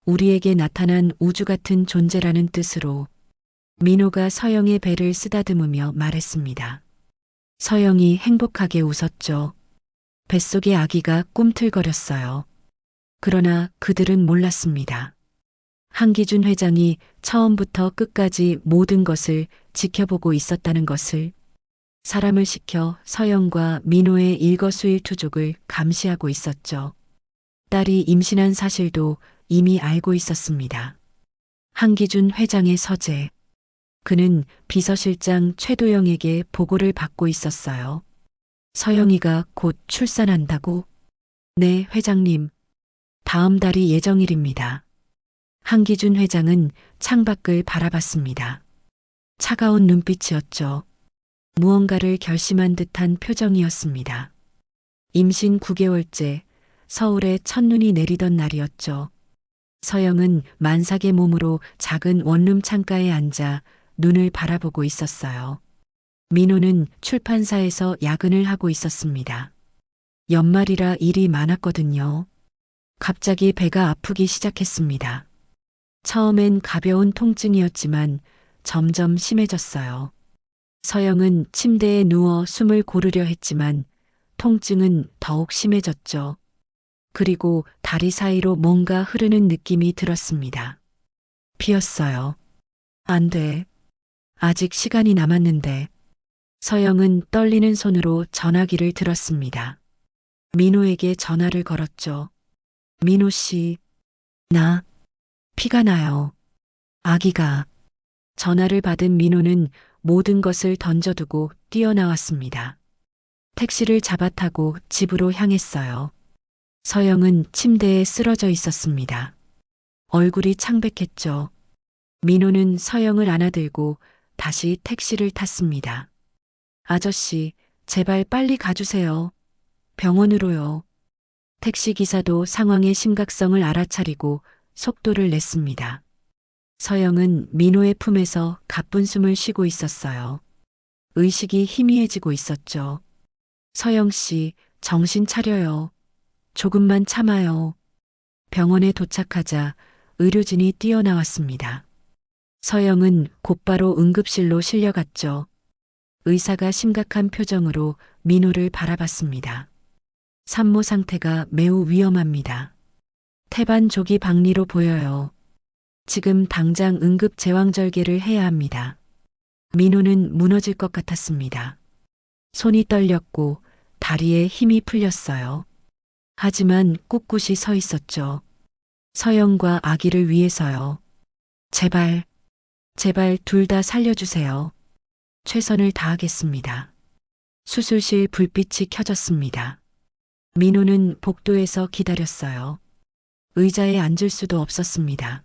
우리에게 나타난 우주 같은 존재라는 뜻으로 민호가 서영의 배를 쓰다듬으며 말했습니다. 서영이 행복하게 웃었죠. 뱃속의 아기가 꿈틀거렸어요. 그러나 그들은 몰랐습니다. 한기준 회장이 처음부터 끝까지 모든 것을 지켜보고 있었다는 것을, 사람을 시켜 서영과 민호의 일거수일투족을 감시하고 있었죠. 딸이 임신한 사실도 이미 알고 있었습니다. 한기준 회장의 서재. 그는 비서실장 최도영에게 보고를 받고 있었어요. 서영이가 곧 출산한다고? 네, 회장님. 다음 달이 예정일입니다. 한기준 회장은 창밖을 바라봤습니다. 차가운 눈빛이었죠. 무언가를 결심한 듯한 표정이었습니다. 임신 9개월째 서울에 첫눈이 내리던 날이었죠. 서영은 만삭의 몸으로 작은 원룸 창가에 앉아 눈을 바라보고 있었어요. 민호는 출판사에서 야근을 하고 있었습니다. 연말이라 일이 많았거든요. 갑자기 배가 아프기 시작했습니다. 처음엔 가벼운 통증이었지만 점점 심해졌어요. 서영은 침대에 누워 숨을 고르려 했지만 통증은 더욱 심해졌죠. 그리고 다리 사이로 뭔가 흐르는 느낌이 들었습니다. 피었어요. 안 돼. 아직 시간이 남았는데. 서영은 떨리는 손으로 전화기를 들었습니다. 민호에게 전화를 걸었죠. 민호 씨, 나 피가 나요. 아기가. 전화를 받은 민호는 모든 것을 던져두고 뛰어나왔습니다. 택시를 잡아타고 집으로 향했어요. 서영은 침대에 쓰러져 있었습니다. 얼굴이 창백했죠. 민호는 서영을 안아들고 다시 택시를 탔습니다. 아저씨, 제발 빨리 가주세요. 병원으로요. 택시기사도 상황의 심각성을 알아차리고 속도를 냈습니다. 서영은 민호의 품에서 가쁜 숨을 쉬고 있었어요. 의식이 희미해지고 있었죠. 서영 씨, 정신 차려요. 조금만 참아요. 병원에 도착하자 의료진이 뛰어나왔습니다. 서영은 곧바로 응급실로 실려갔죠. 의사가 심각한 표정으로 민호를 바라봤습니다. 산모 상태가 매우 위험합니다. 태반 조기 박리로 보여요. 지금 당장 응급 제왕절개를 해야 합니다. 민호는 무너질 것 같았습니다. 손이 떨렸고 다리에 힘이 풀렸어요. 하지만 꿋꿋이 서 있었죠. 서영과 아기를 위해서요. 제발, 제발 둘 다 살려주세요. 최선을 다하겠습니다. 수술실 불빛이 켜졌습니다. 민호는 복도에서 기다렸어요. 의자에 앉을 수도 없었습니다.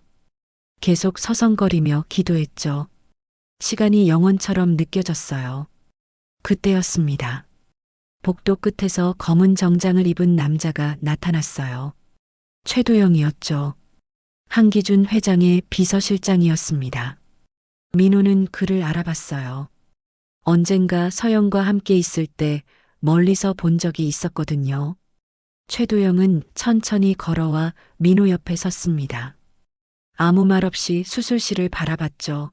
계속 서성거리며 기도했죠. 시간이 영원처럼 느껴졌어요. 그때였습니다. 복도 끝에서 검은 정장을 입은 남자가 나타났어요. 최도영이었죠. 한기준 회장의 비서실장이었습니다. 민호는 그를 알아봤어요. 언젠가 서영과 함께 있을 때 멀리서 본 적이 있었거든요. 최도영은 천천히 걸어와 민호 옆에 섰습니다. 아무 말 없이 수술실을 바라봤죠.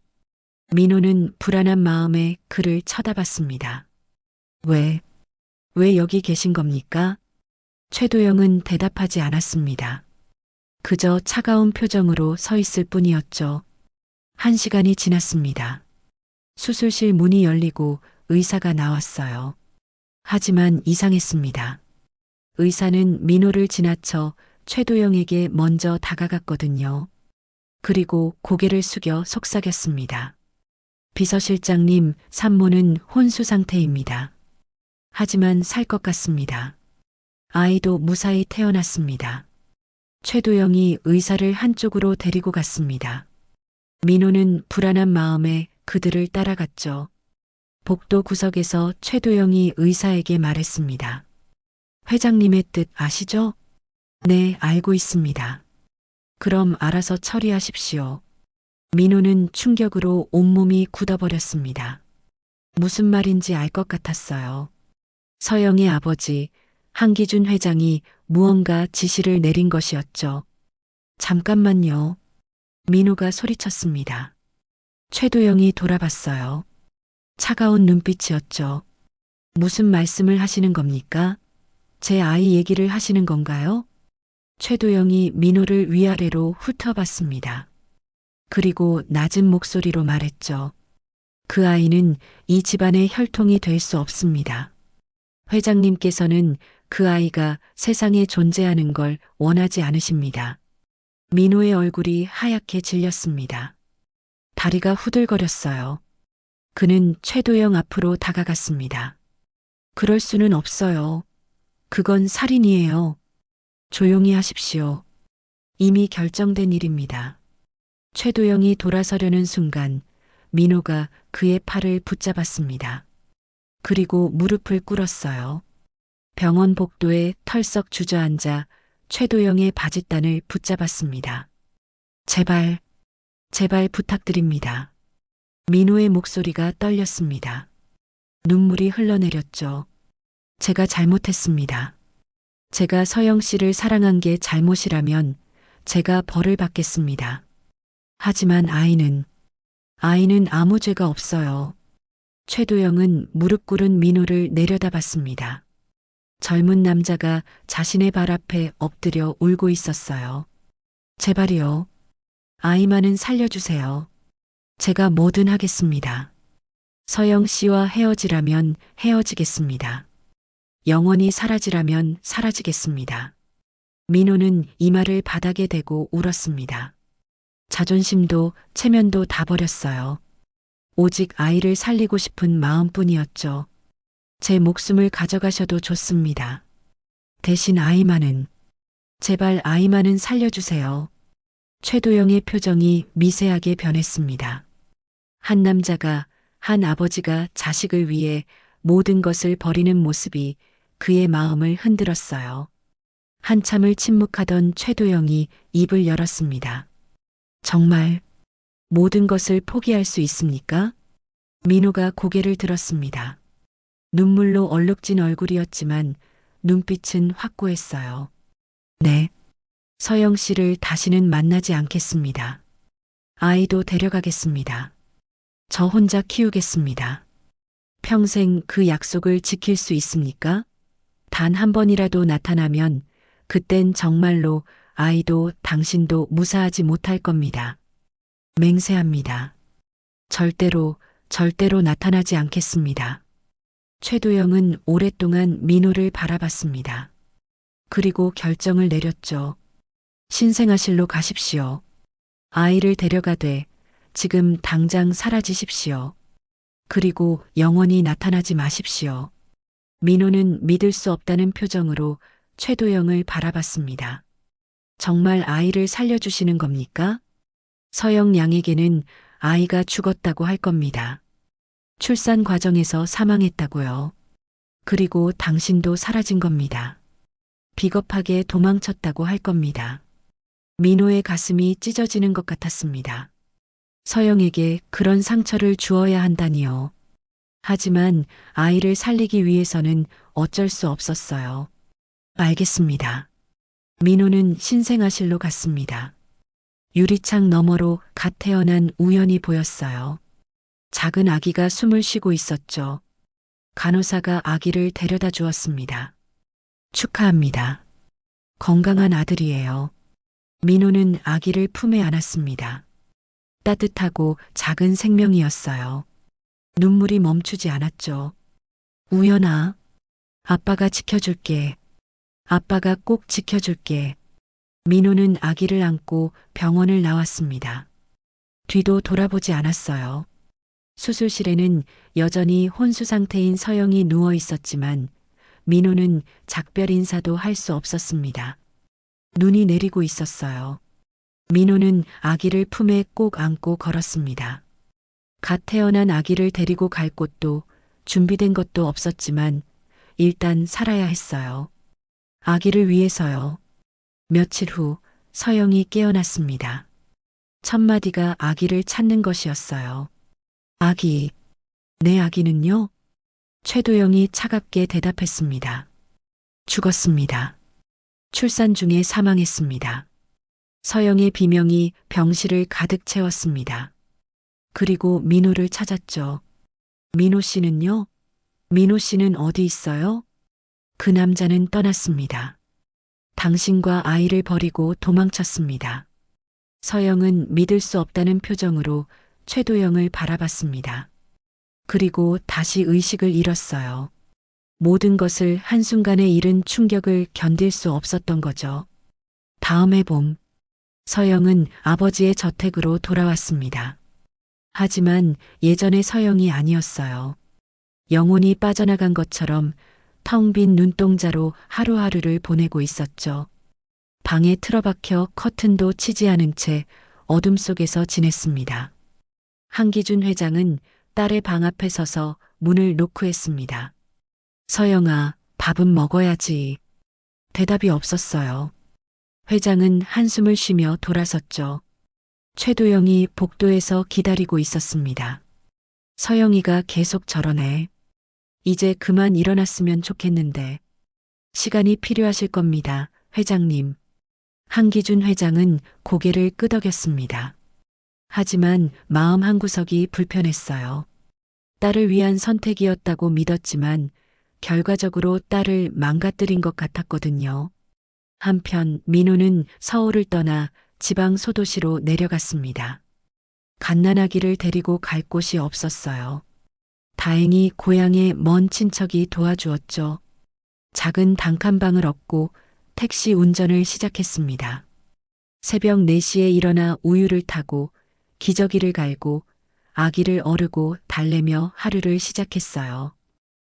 민호는 불안한 마음에 그를 쳐다봤습니다. 왜 여기 계신 겁니까? 최도영은 대답하지 않았습니다. 그저 차가운 표정으로 서 있을 뿐이었죠. 1시간이 지났습니다. 수술실 문이 열리고 의사가 나왔어요. 하지만 이상했습니다. 의사는 민호를 지나쳐 최도영에게 먼저 다가갔거든요. 그리고 고개를 숙여 속삭였습니다. 비서실장님, 산모는 혼수 상태입니다. 하지만 살 것 같습니다. 아이도 무사히 태어났습니다. 최도영이 의사를 한쪽으로 데리고 갔습니다. 민호는 불안한 마음에 그들을 따라갔죠. 복도 구석에서 최도영이 의사에게 말했습니다. 회장님의 뜻 아시죠? 네, 알고 있습니다. 그럼 알아서 처리하십시오. 민호는 충격으로 온몸이 굳어버렸습니다. 무슨 말인지 알 것 같았어요. 서영의 아버지, 한기준 회장이 무언가 지시를 내린 것이었죠. 잠깐만요. 민호가 소리쳤습니다. 최도영이 돌아봤어요. 차가운 눈빛이었죠. 무슨 말씀을 하시는 겁니까? 제 아이 얘기를 하시는 건가요? 최도영이 민호를 위아래로 훑어봤습니다. 그리고 낮은 목소리로 말했죠. 그 아이는 이 집안의 혈통이 될 수 없습니다. 회장님께서는 그 아이가 세상에 존재하는 걸 원하지 않으십니다. 민호의 얼굴이 하얗게 질렸습니다. 다리가 후들거렸어요. 그는 최도영 앞으로 다가갔습니다. 그럴 수는 없어요. 그건 살인이에요. 조용히 하십시오. 이미 결정된 일입니다. 최도영이 돌아서려는 순간 민호가 그의 팔을 붙잡았습니다. 그리고 무릎을 꿇었어요. 병원 복도에 털썩 주저앉아 최도영의 바짓단을 붙잡았습니다. 제발, 제발 부탁드립니다. 민호의 목소리가 떨렸습니다. 눈물이 흘러내렸죠. 제가 잘못했습니다. 제가 서영 씨를 사랑한 게 잘못이라면 제가 벌을 받겠습니다. 하지만 아이는 아무 죄가 없어요. 최도영은 무릎 꿇은 민호를 내려다봤습니다. 젊은 남자가 자신의 발 앞에 엎드려 울고 있었어요. 제발이요. 아이만은 살려주세요. 제가 뭐든 하겠습니다. 서영 씨와 헤어지라면 헤어지겠습니다. 영원히 사라지라면 사라지겠습니다. 민호는 이마를 바닥에 대고 울었습니다. 자존심도 체면도 다 버렸어요. 오직 아이를 살리고 싶은 마음뿐이었죠. 제 목숨을 가져가셔도 좋습니다. 대신 아이만은, 제발 아이만은 살려주세요. 최도영의 표정이 미세하게 변했습니다. 한 남자가, 한 아버지가 자식을 위해 모든 것을 버리는 모습이 그의 마음을 흔들었어요. 한참을 침묵하던 최도영이 입을 열었습니다. 정말 모든 것을 포기할 수 있습니까? 민호가 고개를 들었습니다. 눈물로 얼룩진 얼굴이었지만 눈빛은 확고했어요. 네. 서영 씨를 다시는 만나지 않겠습니다. 아이도 데려가겠습니다. 저 혼자 키우겠습니다. 평생 그 약속을 지킬 수 있습니까? 단 한 번이라도 나타나면 그땐 정말로 아이도 당신도 무사하지 못할 겁니다. 맹세합니다. 절대로 나타나지 않겠습니다. 최도영은 오랫동안 민호를 바라봤습니다. 그리고 결정을 내렸죠. 신생아실로 가십시오. 아이를 데려가되 지금 당장 사라지십시오. 그리고 영원히 나타나지 마십시오. 민호는 믿을 수 없다는 표정으로 최도영을 바라봤습니다. 정말 아이를 살려주시는 겁니까? 서영 양에게는 아이가 죽었다고 할 겁니다. 출산 과정에서 사망했다고요. 그리고 당신도 사라진 겁니다. 비겁하게 도망쳤다고 할 겁니다. 민호의 가슴이 찢어지는 것 같았습니다. 서영에게 그런 상처를 주어야 한다니요. 하지만 아이를 살리기 위해서는 어쩔 수 없었어요. 알겠습니다. 민호는 신생아실로 갔습니다. 유리창 너머로 갓 태어난 우연이 보였어요. 작은 아기가 숨을 쉬고 있었죠. 간호사가 아기를 데려다 주었습니다. 축하합니다. 건강한 아들이에요. 민호는 아기를 품에 안았습니다. 따뜻하고 작은 생명이었어요. 눈물이 멈추지 않았죠. 우연아, 아빠가 지켜줄게. 아빠가 꼭 지켜줄게. 민호는 아기를 안고 병원을 나왔습니다. 뒤도 돌아보지 않았어요. 수술실에는 여전히 혼수 상태인 서영이 누워 있었지만 민호는 작별 인사도 할 수 없었습니다. 눈이 내리고 있었어요. 민호는 아기를 품에 꼭 안고 걸었습니다. 갓 태어난 아기를 데리고 갈 곳도 준비된 것도 없었지만 일단 살아야 했어요. 아기를 위해서요. 며칠 후 서영이 깨어났습니다. 첫 마디가 아기를 찾는 것이었어요. 아기, 내 아기는요? 최도영이 차갑게 대답했습니다. 죽었습니다. 출산 중에 사망했습니다. 서영의 비명이 병실을 가득 채웠습니다. 그리고 민호를 찾았죠. 민호 씨는요? 민호 씨는 어디 있어요? 그 남자는 떠났습니다. 당신과 아이를 버리고 도망쳤습니다. 서영은 믿을 수 없다는 표정으로 최도영을 바라봤습니다. 그리고 다시 의식을 잃었어요. 모든 것을 한순간에 잃은 충격을 견딜 수 없었던 거죠. 다음 해 봄, 서영은 아버지의 저택으로 돌아왔습니다. 하지만 예전의 서영이 아니었어요. 영혼이 빠져나간 것처럼 텅 빈 눈동자로 하루하루를 보내고 있었죠. 방에 틀어박혀 커튼도 치지 않은 채 어둠 속에서 지냈습니다. 한기준 회장은 딸의 방 앞에 서서 문을 노크했습니다. 서영아, 밥은 먹어야지. 대답이 없었어요. 회장은 한숨을 쉬며 돌아섰죠. 최도영이 복도에서 기다리고 있었습니다. 서영이가 계속 저러네. 이제 그만 일어났으면 좋겠는데. 시간이 필요하실 겁니다, 회장님. 한기준 회장은 고개를 끄덕였습니다. 하지만 마음 한구석이 불편했어요. 딸을 위한 선택이었다고 믿었지만 결과적으로 딸을 망가뜨린 것 같았거든요. 한편 민호는 서울을 떠나 지방 소도시로 내려갔습니다. 갓난아기를 데리고 갈 곳이 없었어요. 다행히 고향의 먼 친척이 도와주었죠. 작은 단칸방을 얻고 택시 운전을 시작했습니다. 새벽 4시에 일어나 우유를 타고 기저귀를 갈고 아기를 어르고 달래며 하루를 시작했어요.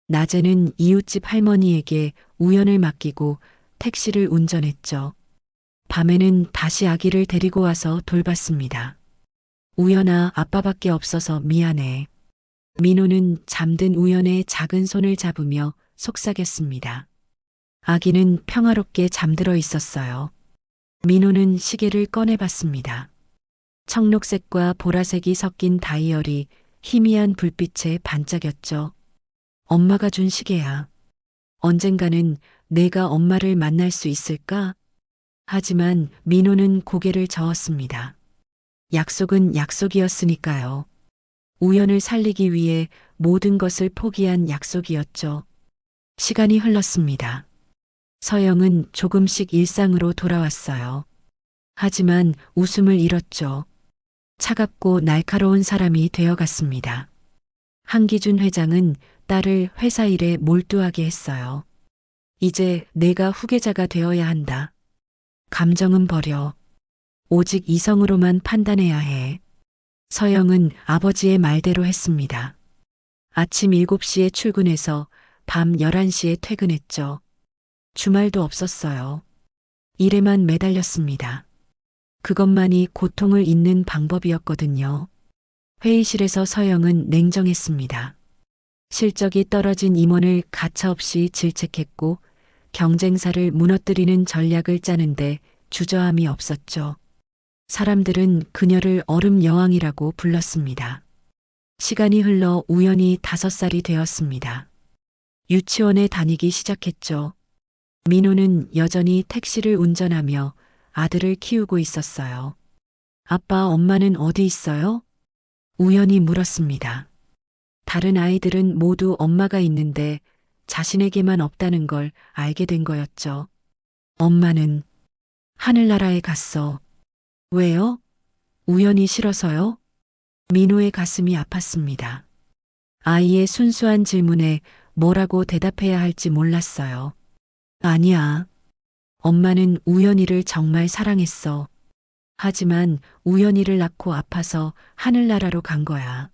낮에는 이웃집 할머니에게 우연을 맡기고 택시를 운전했죠. 밤에는 다시 아기를 데리고 와서 돌봤습니다. 우연아, 아빠밖에 없어서 미안해. 민호는 잠든 우연의 작은 손을 잡으며 속삭였습니다. 아기는 평화롭게 잠들어 있었어요. 민호는 시계를 꺼내봤습니다. 청록색과 보라색이 섞인 다이얼이 희미한 불빛에 반짝였죠. 엄마가 준 시계야. 언젠가는 내가 엄마를 만날 수 있을까? 하지만 민호는 고개를 저었습니다. 약속은 약속이었으니까요. 우연을 살리기 위해 모든 것을 포기한 약속이었죠. 시간이 흘렀습니다. 서영은 조금씩 일상으로 돌아왔어요. 하지만 웃음을 잃었죠. 차갑고 날카로운 사람이 되어갔습니다. 한기준 회장은 딸을 회사 일에 몰두하게 했어요. 이제 내가 후계자가 되어야 한다. 감정은 버려. 오직 이성으로만 판단해야 해. 서영은 아버지의 말대로 했습니다. 아침 7시에 출근해서 밤 11시에 퇴근했죠. 주말도 없었어요. 일에만 매달렸습니다. 그것만이 고통을 잇는 방법이었거든요. 회의실에서 서영은 냉정했습니다. 실적이 떨어진 임원을 가차없이 질책했고 경쟁사를 무너뜨리는 전략을 짜는데 주저함이 없었죠. 사람들은 그녀를 얼음 여왕이라고 불렀습니다. 시간이 흘러 우연히 5살이 되었습니다. 유치원에 다니기 시작했죠. 민호는 여전히 택시를 운전하며 아들을 키우고 있었어요. 아빠, 엄마는 어디 있어요? 우연히 물었습니다. 다른 아이들은 모두 엄마가 있는데 자신에게만 없다는 걸 알게 된 거였죠. 엄마는 하늘나라에 갔어. 왜요? 우연히 싫어서요? 민호의 가슴이 아팠습니다. 아이의 순수한 질문에 뭐라고 대답해야 할지 몰랐어요. 아니야. 엄마는 우연이를 정말 사랑했어. 하지만 우연이를 낳고 아파서 하늘나라로 간 거야.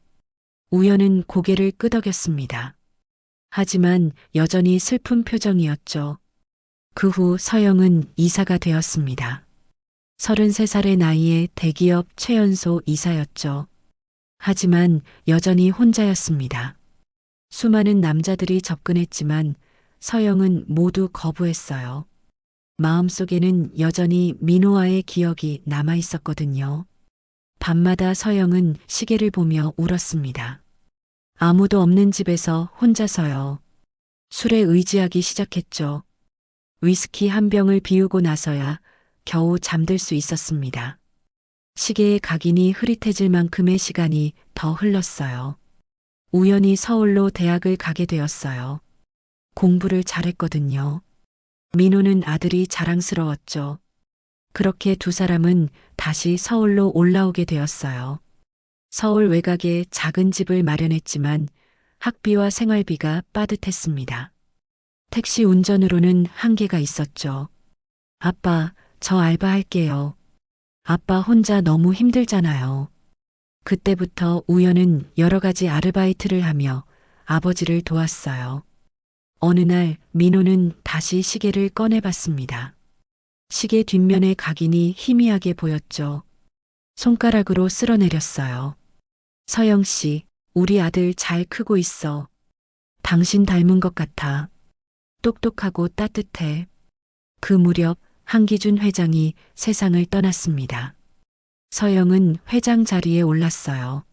우연은 고개를 끄덕였습니다. 하지만 여전히 슬픈 표정이었죠. 그 후 서영은 이사가 되었습니다. 33살의 나이에 대기업 최연소 이사였죠. 하지만 여전히 혼자였습니다. 수많은 남자들이 접근했지만 서영은 모두 거부했어요. 마음속에는 여전히 민호와의 기억이 남아 있었거든요. 밤마다 서영은 시계를 보며 울었습니다. 아무도 없는 집에서 혼자서요. 술에 의지하기 시작했죠. 위스키 한 병을 비우고 나서야 겨우 잠들 수 있었습니다. 시계의 각인이 흐릿해질 만큼의 시간이 더 흘렀어요. 우연히 서울로 대학을 가게 되었어요. 공부를 잘했거든요. 민호는 아들이 자랑스러웠죠. 그렇게 두 사람은 다시 서울로 올라오게 되었어요. 서울 외곽에 작은 집을 마련했지만 학비와 생활비가 빠듯했습니다. 택시 운전으로는 한계가 있었죠. 아빠, 저 알바할게요. 아빠 혼자 너무 힘들잖아요. 그때부터 우연은 여러 가지 아르바이트를 하며 아버지를 도왔어요. 어느 날 민호는 다시 시계를 꺼내봤습니다. 시계 뒷면의 각인이 희미하게 보였죠. 손가락으로 쓸어내렸어요. 서영 씨, 우리 아들 잘 크고 있어. 당신 닮은 것 같아. 똑똑하고 따뜻해. 그 무렵 한기준 회장이 세상을 떠났습니다. 서영은 회장 자리에 올랐어요.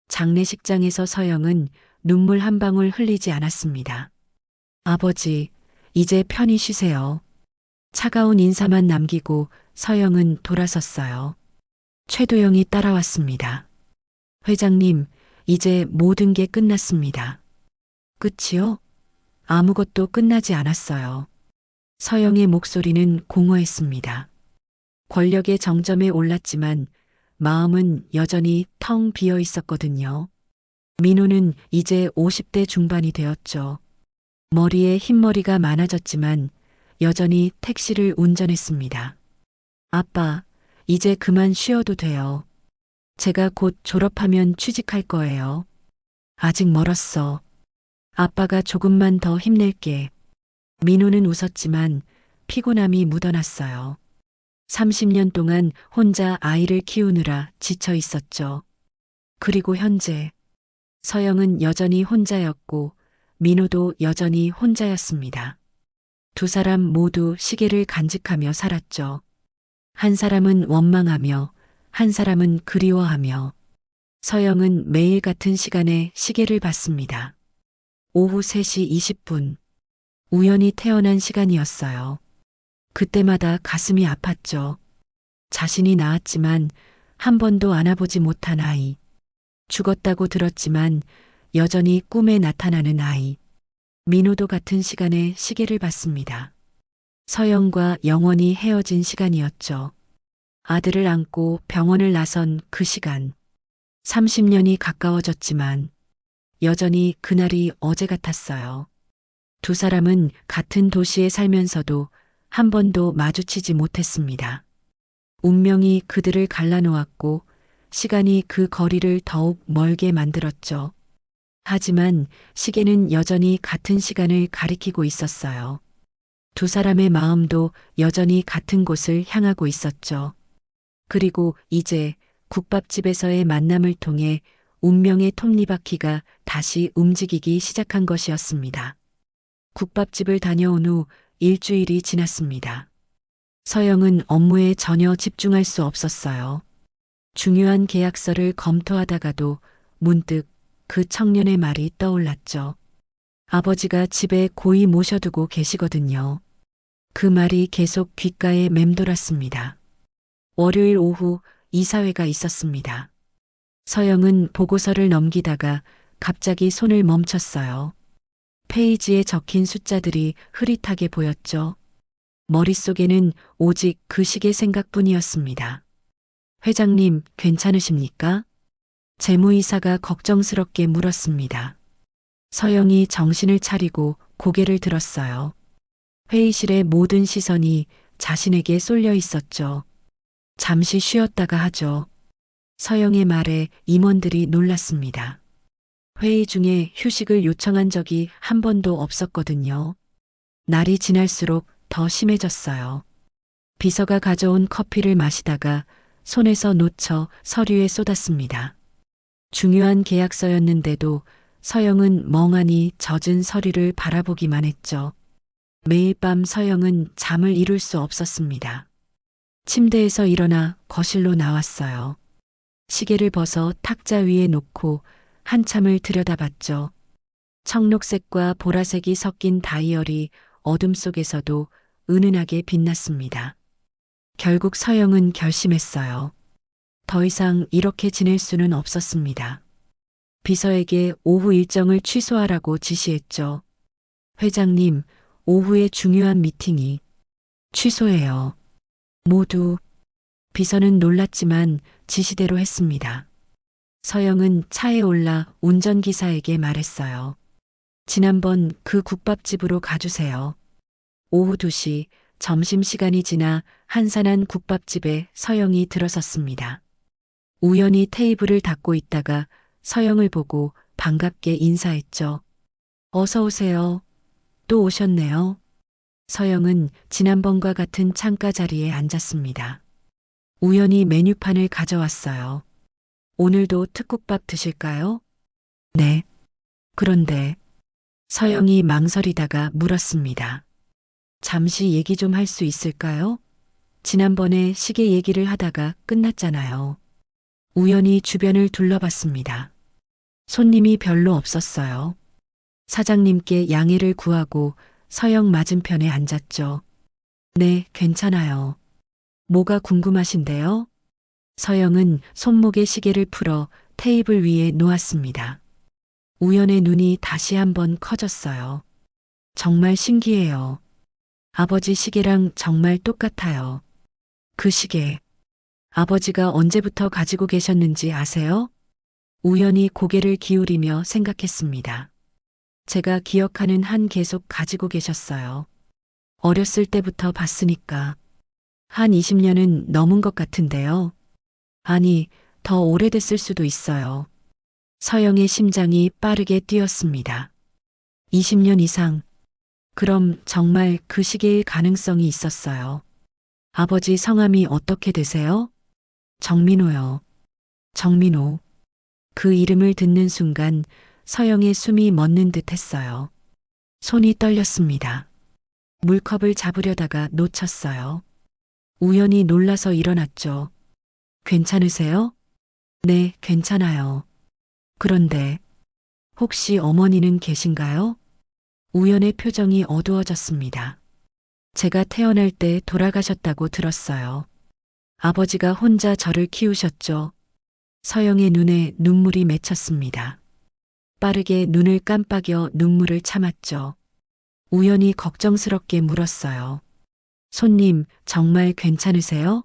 장례식장에서 서영은 눈물 한 방울 흘리지 않았습니다. 아버지, 이제 편히 쉬세요. 차가운 인사만 남기고 서영은 돌아섰어요. 최도영이 따라왔습니다. 회장님, 이제 모든 게 끝났습니다. 끝이요? 아무것도 끝나지 않았어요. 서영의 목소리는 공허했습니다. 권력의 정점에 올랐지만 마음은 여전히 텅 비어 있었거든요. 민호는 이제 50대 중반이 되었죠. 머리에 흰머리가 많아졌지만 여전히 택시를 운전했습니다. 아빠, 이제 그만 쉬어도 돼요. 제가 곧 졸업하면 취직할 거예요. 아직 멀었어. 아빠가 조금만 더 힘낼게. 민호는 웃었지만 피곤함이 묻어났어요. 30년 동안 혼자 아이를 키우느라 지쳐 있었죠. 그리고 현재 서영은 여전히 혼자였고 민호도 여전히 혼자였습니다. 두 사람 모두 시계를 간직하며 살았죠. 한 사람은 원망하며 한 사람은 그리워하며 서영은 매일 같은 시간에 시계를 봤습니다. 오후 3시 20분. 우연히 태어난 시간이었어요. 그때마다 가슴이 아팠죠. 자신이 낳았지만 한 번도 안아보지 못한 아이. 죽었다고 들었지만 여전히 꿈에 나타나는 아이. 민호도 같은 시간에 시계를 봤습니다. 서영과 영원히 헤어진 시간이었죠. 아들을 안고 병원을 나선 그 시간. 30년이 가까워졌지만 여전히 그날이 어제 같았어요. 두 사람은 같은 도시에 살면서도 한 번도 마주치지 못했습니다. 운명이 그들을 갈라놓았고 시간이 그 거리를 더욱 멀게 만들었죠. 하지만 시계는 여전히 같은 시간을 가리키고 있었어요. 두 사람의 마음도 여전히 같은 곳을 향하고 있었죠. 그리고 이제 국밥집에서의 만남을 통해 운명의 톱니바퀴가 다시 움직이기 시작한 것이었습니다. 국밥집을 다녀온 후 일주일이 지났습니다. 서영은 업무에 전혀 집중할 수 없었어요. 중요한 계약서를 검토하다가도 문득 그 청년의 말이 떠올랐죠. 아버지가 집에 고이 모셔두고 계시거든요. 그 말이 계속 귓가에 맴돌았습니다. 월요일 오후 이사회가 있었습니다. 서영은 보고서를 넘기다가 갑자기 손을 멈췄어요. 페이지에 적힌 숫자들이 흐릿하게 보였죠. 머릿속에는 오직 그 시계 생각뿐이었습니다. 회장님, 괜찮으십니까? 재무이사가 걱정스럽게 물었습니다. 서영이 정신을 차리고 고개를 들었어요. 회의실의 모든 시선이 자신에게 쏠려 있었죠. 잠시 쉬었다가 하죠. 서영의 말에 임원들이 놀랐습니다. 회의 중에 휴식을 요청한 적이 한 번도 없었거든요. 날이 지날수록 더 심해졌어요. 비서가 가져온 커피를 마시다가 손에서 놓쳐 서류에 쏟았습니다. 중요한 계약서였는데도 서영은 멍하니 젖은 서류를 바라보기만 했죠. 매일 밤 서영은 잠을 이룰 수 없었습니다. 침대에서 일어나 거실로 나왔어요. 시계를 벗어 탁자 위에 놓고 한참을 들여다봤죠. 청록색과 보라색이 섞인 다이얼이 어둠 속에서도 은은하게 빛났습니다. 결국 서영은 결심했어요. 더 이상 이렇게 지낼 수는 없었습니다. 비서에게 오후 일정을 취소하라고 지시했죠. 회장님, 오후에 중요한 미팅이 취소해요. 모두. 비서는 놀랐지만 지시대로 했습니다. 서영은 차에 올라 운전기사에게 말했어요. 지난번 그 국밥집으로 가주세요. 오후 2시 점심시간이 지나 한산한 국밥집에 서영이 들어섰습니다. 우연히 테이블을 닫고 있다가 서영을 보고 반갑게 인사했죠. 어서 오세요. 또 오셨네요. 서영은 지난번과 같은 창가 자리에 앉았습니다. 우연히 메뉴판을 가져왔어요. 오늘도 특국밥 드실까요? 네. 그런데 서영이 망설이다가 물었습니다. 잠시 얘기 좀 할 수 있을까요? 지난번에 시계 얘기를 하다가 끝났잖아요. 우연히 주변을 둘러봤습니다. 손님이 별로 없었어요. 사장님께 양해를 구하고 서영 맞은편에 앉았죠. 네, 괜찮아요. 뭐가 궁금하신데요? 서영은 손목에 시계를 풀어 테이블 위에 놓았습니다. 우연의 눈이 다시 한번 커졌어요. 정말 신기해요. 아버지 시계랑 정말 똑같아요. 그 시계. 아버지가 언제부터 가지고 계셨는지 아세요? 우연히 고개를 기울이며 생각했습니다. 제가 기억하는 한 계속 가지고 계셨어요. 어렸을 때부터 봤으니까. 한 20년은 넘은 것 같은데요. 아니, 더 오래됐을 수도 있어요. 서영의 심장이 빠르게 뛰었습니다. 20년 이상. 그럼 정말 그 시계일 가능성이 있었어요. 아버지 성함이 어떻게 되세요? 정민호요. 정민호. 그 이름을 듣는 순간 서영의 숨이 멎는 듯 했어요. 손이 떨렸습니다. 물컵을 잡으려다가 놓쳤어요. 우연히 놀라서 일어났죠. 괜찮으세요? 네, 괜찮아요. 그런데 혹시 어머니는 계신가요? 우연의 표정이 어두워졌습니다. 제가 태어날 때 돌아가셨다고 들었어요. 아버지가 혼자 저를 키우셨죠. 서영의 눈에 눈물이 맺혔습니다. 빠르게 눈을 깜빡여 눈물을 참았죠. 우연히 걱정스럽게 물었어요. 손님, 정말 괜찮으세요?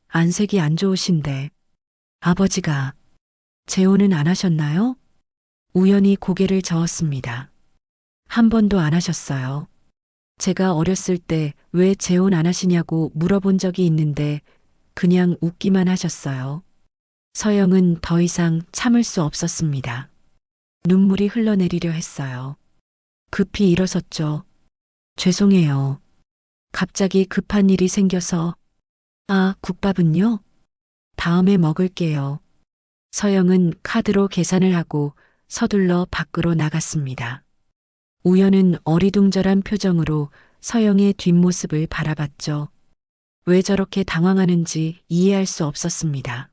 안색이 안 좋으신데. 아버지가 재혼은 안 하셨나요? 우연히 고개를 저었습니다. 한 번도 안 하셨어요. 제가 어렸을 때 왜 재혼 안 하시냐고 물어본 적이 있는데 그냥 웃기만 하셨어요. 서영은 더 이상 참을 수 없었습니다. 눈물이 흘러내리려 했어요. 급히 일어섰죠. 죄송해요. 갑자기 급한 일이 생겨서. 아, 국밥은요? 다음에 먹을게요. 서영은 카드로 계산을 하고 서둘러 밖으로 나갔습니다. 우연은 어리둥절한 표정으로 서영의 뒷모습을 바라봤죠. 왜 저렇게 당황하는지 이해할 수 없었습니다.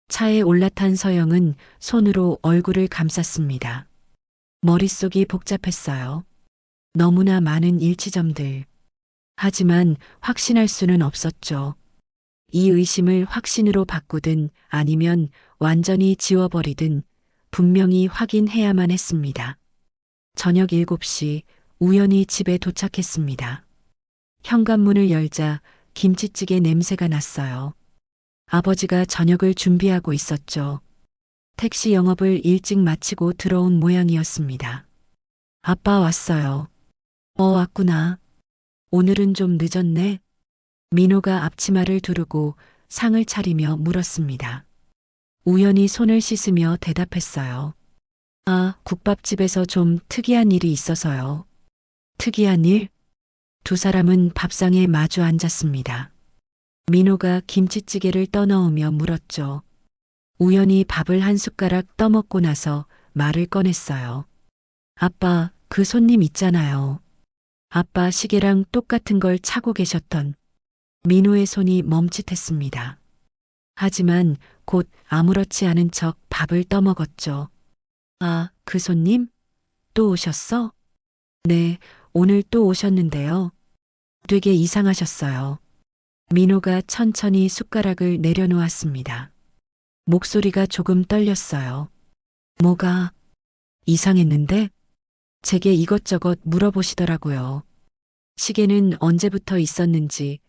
차에 올라탄 서영은 손으로 얼굴을 감쌌습니다. 머릿속이 복잡했어요. 너무나 많은 일치점들. 하지만 확신할 수는 없었죠. 이 의심을 확신으로 바꾸든 아니면 완전히 지워버리든 분명히 확인해야만 했습니다. 저녁 7시 우연히 집에 도착했습니다. 현관문을 열자 김치찌개 냄새가 났어요. 아버지가 저녁을 준비하고 있었죠. 택시 영업을 일찍 마치고 들어온 모양이었습니다. 아빠 왔어요. 왔구나. 오늘은 좀 늦었네. 민호가 앞치마를 두르고 상을 차리며 물었습니다. 우연히 손을 씻으며 대답했어요. 아, 국밥집에서 좀 특이한 일이 있어서요. 특이한 일? 두 사람은 밥상에 마주 앉았습니다. 민호가 김치찌개를 떠넣으며 물었죠. 우연히 밥을 한 숟가락 떠먹고 나서 말을 꺼냈어요. 아빠, 그 손님 있잖아요. 아빠 시계랑 똑같은 걸 차고 계셨던. 민호의 손이 멈칫했습니다. 하지만 곧 아무렇지 않은 척 밥을 떠먹었죠. 아, 그 손님? 또 오셨어? 네, 오늘 또 오셨는데요. 되게 이상하셨어요. 민호가 천천히 숟가락을 내려놓았습니다. 목소리가 조금 떨렸어요. 뭐가 이상했는데? 제게 이것저것 물어보시더라고요. 시계는 언제부터 있었는지,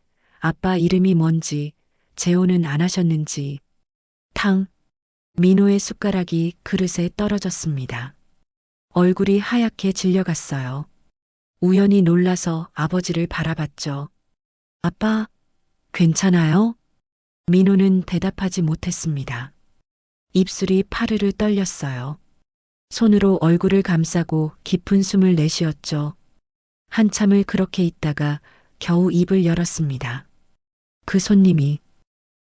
아빠 이름이 뭔지, 재혼은 안 하셨는지. 민호의 숟가락이 그릇에 떨어졌습니다. 얼굴이 하얗게 질려갔어요. 우연히 놀라서 아버지를 바라봤죠. 아빠, 괜찮아요? 민호는 대답하지 못했습니다. 입술이 파르르 떨렸어요. 손으로 얼굴을 감싸고 깊은 숨을 내쉬었죠. 한참을 그렇게 있다가 겨우 입을 열었습니다. 그 손님이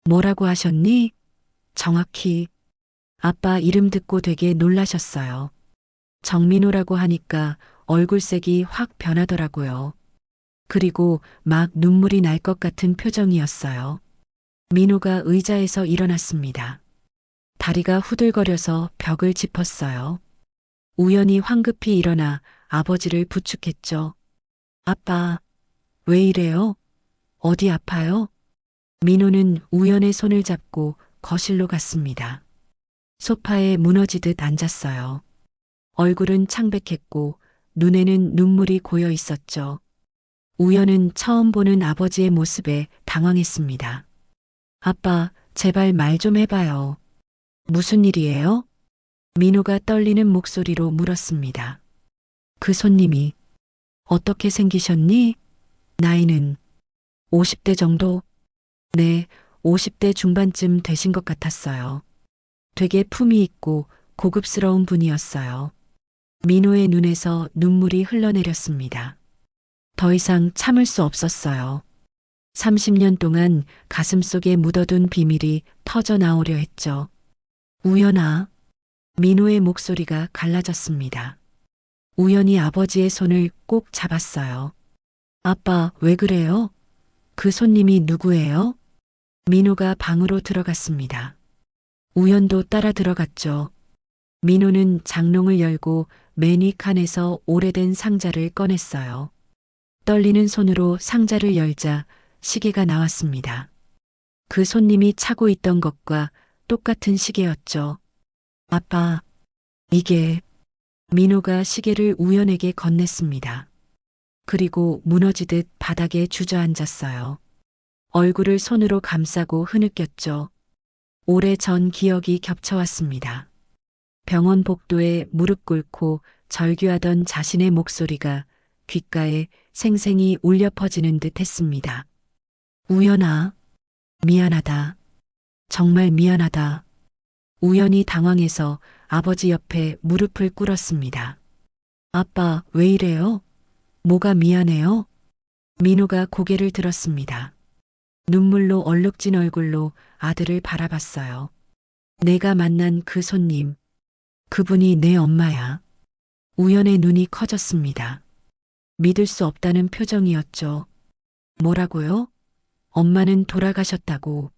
뭐라고 하셨니? 정확히. 아빠 이름 듣고 되게 놀라셨어요. 정민호라고 하니까 얼굴색이 확 변하더라고요. 그리고 막 눈물이 날 것 같은 표정이었어요. 민호가 의자에서 일어났습니다. 다리가 후들거려서 벽을 짚었어요. 우연히 황급히 일어나 아버지를 부축했죠. 아빠, 왜 이래요? 어디 아파요? 민호는 우연의 손을 잡고 거실로 갔습니다. 소파에 무너지듯 앉았어요. 얼굴은 창백했고 눈에는 눈물이 고여 있었죠. 우연은 처음 보는 아버지의 모습에 당황했습니다. 아빠, 제발 말 좀 해봐요. 무슨 일이에요? 민호가 떨리는 목소리로 물었습니다. 그 손님이 어떻게 생기셨니? 나이는 50대 정도? 네, 50대 중반쯤 되신 것 같았어요. 되게 품위 있고 고급스러운 분이었어요. 민호의 눈에서 눈물이 흘러내렸습니다. 더 이상 참을 수 없었어요. 30년 동안 가슴속에 묻어둔 비밀이 터져 나오려 했죠. 우연아. 민호의 목소리가 갈라졌습니다. 우연히 아버지의 손을 꼭 잡았어요. 아빠, 왜 그래요? 그 손님이 누구예요? 민호가 방으로 들어갔습니다. 우연도 따라 들어갔죠. 민호는 장롱을 열고 매니칸에서 오래된 상자를 꺼냈어요. 떨리는 손으로 상자를 열자 시계가 나왔습니다. 그 손님이 차고 있던 것과 똑같은 시계였죠. 아빠, 이게. 민호가 시계를 우연에게 건넸습니다. 그리고 무너지듯 바닥에 주저앉았어요. 얼굴을 손으로 감싸고 흐느꼈죠. 오래전 기억이 겹쳐왔습니다. 병원 복도에 무릎 꿇고 절규하던 자신의 목소리가 귓가에 생생히 울려 퍼지는 듯 했습니다. 우연아, 미안하다. 정말 미안하다. 우연히 당황해서 아버지 옆에 무릎을 꿇었습니다. 아빠, 왜 이래요? 뭐가 미안해요? 민호가 고개를 들었습니다. 눈물로 얼룩진 얼굴로 아들을 바라봤어요. 내가 만난 그 손님, 그분이 내 엄마야. 우연의 눈이 커졌습니다. 믿을 수 없다는 표정이었죠. 뭐라고요? 엄마는 돌아가셨다고.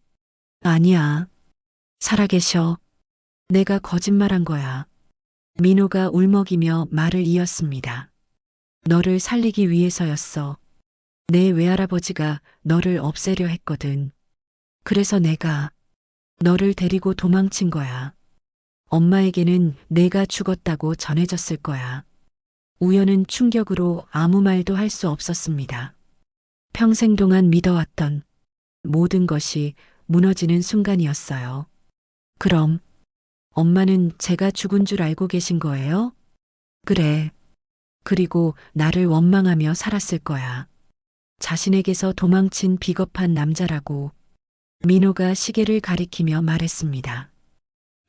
아니야. 살아계셔. 내가 거짓말한 거야. 민호가 울먹이며 말을 이었습니다. 너를 살리기 위해서였어. 내 외할아버지가 너를 없애려 했거든. 그래서 내가 너를 데리고 도망친 거야. 엄마에게는 내가 죽었다고 전해졌을 거야. 우연은 충격으로 아무 말도 할 수 없었습니다. 평생 동안 믿어왔던 모든 것이 무너지는 순간이었어요. 그럼 엄마는 제가 죽은 줄 알고 계신 거예요? 그래. 그리고 나를 원망하며 살았을 거야. 자신에게서 도망친 비겁한 남자라고. 민호가 시계를 가리키며 말했습니다.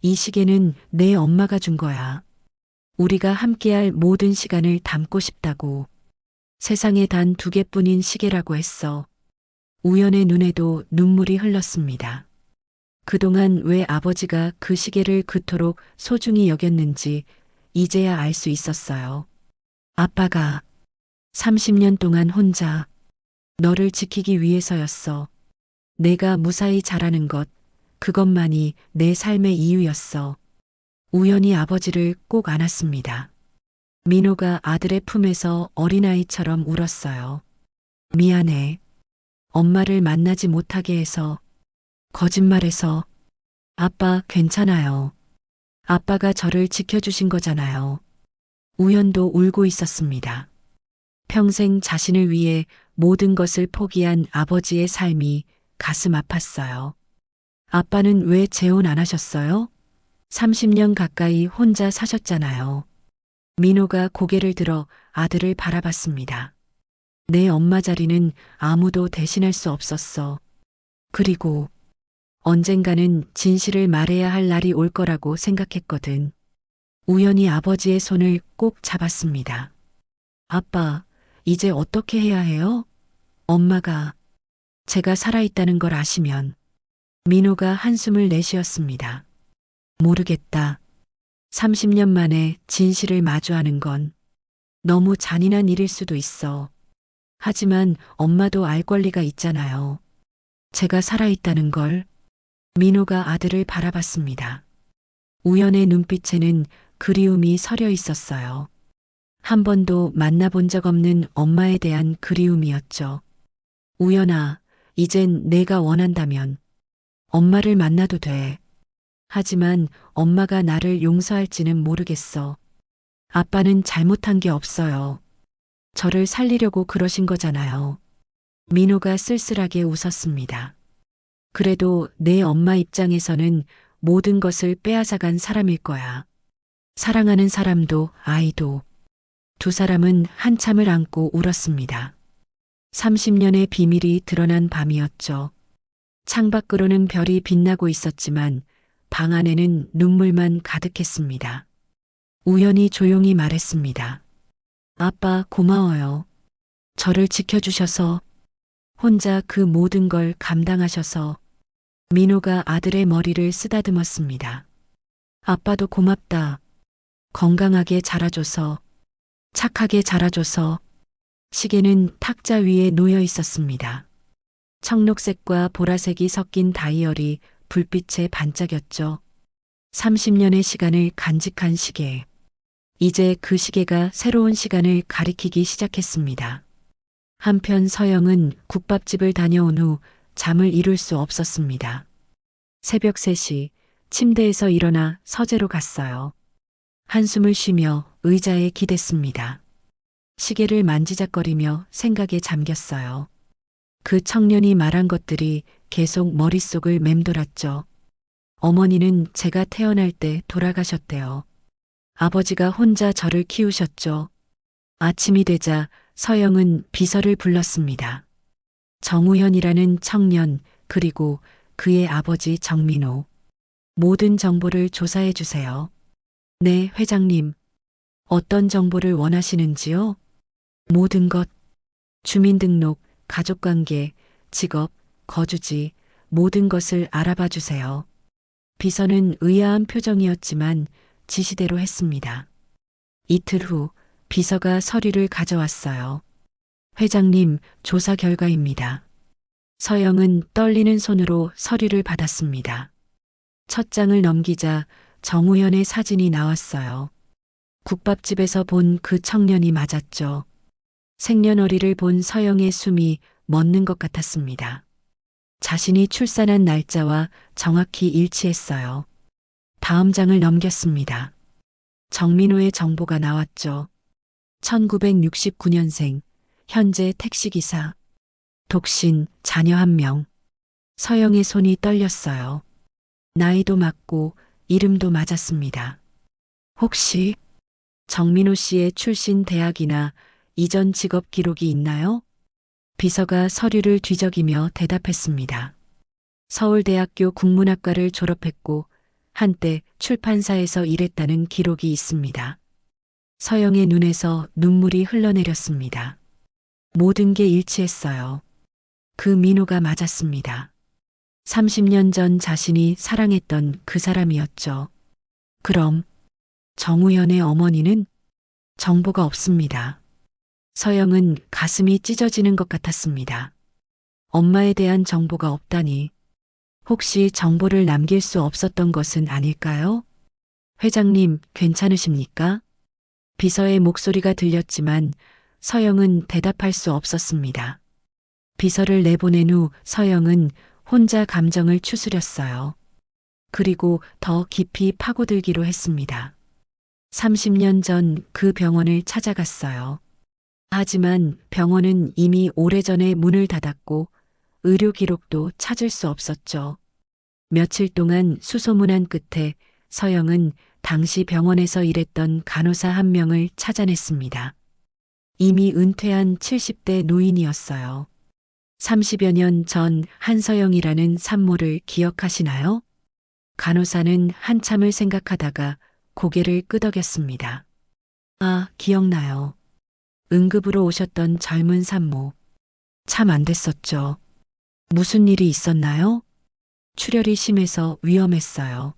이 시계는 내 엄마가 준 거야. 우리가 함께할 모든 시간을 담고 싶다고. 세상에 단 2개뿐인 시계라고 했어. 우연의 눈에도 눈물이 흘렀습니다. 그동안 왜 아버지가 그 시계를 그토록 소중히 여겼는지 이제야 알 수 있었어요. 아빠가 30년 동안 혼자 너를 지키기 위해서였어. 내가 무사히 자라는 것, 그것만이 내 삶의 이유였어. 우연히 아버지를 꼭 안았습니다. 민호가 아들의 품에서 어린아이처럼 울었어요. 미안해. 엄마를 만나지 못하게 해서, 거짓말해서. 아빠 괜찮아요. 아빠가 저를 지켜주신 거잖아요. 우연도 울고 있었습니다. 평생 자신을 위해 모든 것을 포기한 아버지의 삶이 가슴 아팠어요. 아빠는 왜 재혼 안 하셨어요? 30년 가까이 혼자 사셨잖아요. 민호가 고개를 들어 아들을 바라봤습니다. 내 엄마 자리는 아무도 대신할 수 없었어. 그리고 언젠가는 진실을 말해야 할 날이 올 거라고 생각했거든. 우연히 아버지의 손을 꼭 잡았습니다. 아빠, 이제 어떻게 해야 해요? 엄마가 제가 살아있다는 걸 아시면. 민호가 한숨을 내쉬었습니다. 모르겠다. 30년 만에 진실을 마주하는 건 너무 잔인한 일일 수도 있어. 하지만 엄마도 알 권리가 있잖아요. 제가 살아있다는 걸. 민호가 아들을 바라봤습니다. 우연의 눈빛에는 그리움이 서려 있었어요. 한 번도 만나본 적 없는 엄마에 대한 그리움이었죠. 우연아, 이젠 내가 원한다면 엄마를 만나도 돼. 하지만 엄마가 나를 용서할지는 모르겠어. 아빠는 잘못한 게 없어요. 저를 살리려고 그러신 거잖아요. 민호가 쓸쓸하게 웃었습니다. 그래도 내 엄마 입장에서는 모든 것을 빼앗아간 사람일 거야. 사랑하는 사람도 아이도. 두 사람은 한참을 안고 울었습니다. 30년의 비밀이 드러난 밤이었죠. 창밖으로는 별이 빛나고 있었지만 방 안에는 눈물만 가득했습니다. 우연히 조용히 말했습니다. 아빠 고마워요. 저를 지켜주셔서, 혼자 그 모든 걸 감당하셔서. 민호가 아들의 머리를 쓰다듬었습니다. 아빠도 고맙다. 건강하게 자라줘서, 착하게 자라줘서. 시계는 탁자 위에 놓여 있었습니다. 청록색과 보라색이 섞인 다이얼이 불빛에 반짝였죠. 30년의 시간을 간직한 시계. 이제 그 시계가 새로운 시간을 가리키기 시작했습니다. 한편 서영은 국밥집을 다녀온 후 잠을 이룰 수 없었습니다. 새벽 3시 침대에서 일어나 서재로 갔어요. 한숨을 쉬며 의자에 기댔습니다. 시계를 만지작거리며 생각에 잠겼어요. 그 청년이 말한 것들이 계속 머릿속을 맴돌았죠. 어머니는 제가 태어날 때 돌아가셨대요. 아버지가 혼자 저를 키우셨죠. 아침이 되자 서영은 비서를 불렀습니다. 정우현이라는 청년, 그리고 그의 아버지 정민호. 모든 정보를 조사해 주세요. 네, 회장님. 어떤 정보를 원하시는지요? 모든 것. 주민등록, 가족관계, 직업, 거주지, 모든 것을 알아봐 주세요. 비서는 의아한 표정이었지만 지시대로 했습니다. 이틀 후 비서가 서류를 가져왔어요. 회장님, 조사 결과입니다. 서영은 떨리는 손으로 서류를 받았습니다. 첫 장을 넘기자 정우현의 사진이 나왔어요. 국밥집에서 본 그 청년이 맞았죠. 생년월일을 본 서영의 숨이 멎는 것 같았습니다. 자신이 출산한 날짜와 정확히 일치했어요. 다음 장을 넘겼습니다. 정민호의 정보가 나왔죠. 1969년생, 현재 택시기사, 독신, 자녀 1명. 서영의 손이 떨렸어요. 나이도 맞고 이름도 맞았습니다. 혹시 정민호 씨의 출신 대학이나 이전 직업 기록이 있나요? 비서가 서류를 뒤적이며 대답했습니다. 서울대학교 국문학과를 졸업했고 한때 출판사에서 일했다는 기록이 있습니다. 서영의 눈에서 눈물이 흘러내렸습니다. 모든 게 일치했어요. 그 민호가 맞았습니다. 30년 전 자신이 사랑했던 그 사람이었죠. 그럼 정우현의 어머니는? 정보가 없습니다. 서영은 가슴이 찢어지는 것 같았습니다. 엄마에 대한 정보가 없다니. 혹시 정보를 남길 수 없었던 것은 아닐까요? 회장님, 괜찮으십니까? 비서의 목소리가 들렸지만 서영은 대답할 수 없었습니다. 비서를 내보낸 후 서영은 혼자 감정을 추스렸어요. 그리고 더 깊이 파고들기로 했습니다. 30년 전 그 병원을 찾아갔어요. 하지만 병원은 이미 오래전에 문을 닫았고 의료 기록도 찾을 수 없었죠. 며칠 동안 수소문한 끝에 서영은 당시 병원에서 일했던 간호사 1명을 찾아냈습니다. 이미 은퇴한 70대 노인이었어요. 30여 년 전 한서영이라는 산모를 기억하시나요? 간호사는 한참을 생각하다가 고개를 끄덕였습니다. 아, 기억나요. 응급으로 오셨던 젊은 산모. 참 안 됐었죠. 무슨 일이 있었나요? 출혈이 심해서 위험했어요.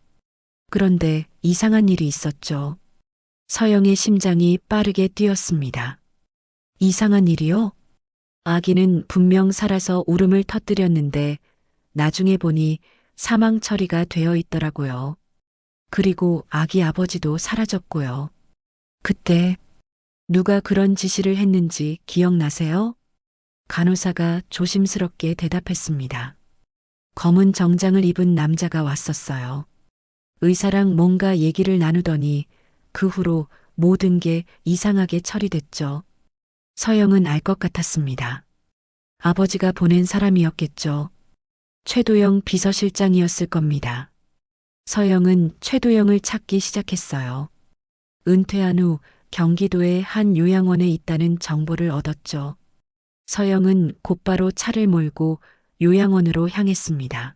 그런데 이상한 일이 있었죠. 서영의 심장이 빠르게 뛰었습니다. 이상한 일이요? 아기는 분명 살아서 울음을 터뜨렸는데 나중에 보니 사망 처리가 되어 있더라고요. 그리고 아기 아버지도 사라졌고요. 그때 누가 그런 지시를 했는지 기억나세요? 간호사가 조심스럽게 대답했습니다. 검은 정장을 입은 남자가 왔었어요. 의사랑 뭔가 얘기를 나누더니 그 후로 모든 게 이상하게 처리됐죠. 서영은 알 것 같았습니다. 아버지가 보낸 사람이었겠죠. 최도영 비서실장이었을 겁니다. 서영은 최도영을 찾기 시작했어요. 은퇴한 후 경기도의 한 요양원에 있다는 정보를 얻었죠. 서영은 곧바로 차를 몰고 요양원으로 향했습니다.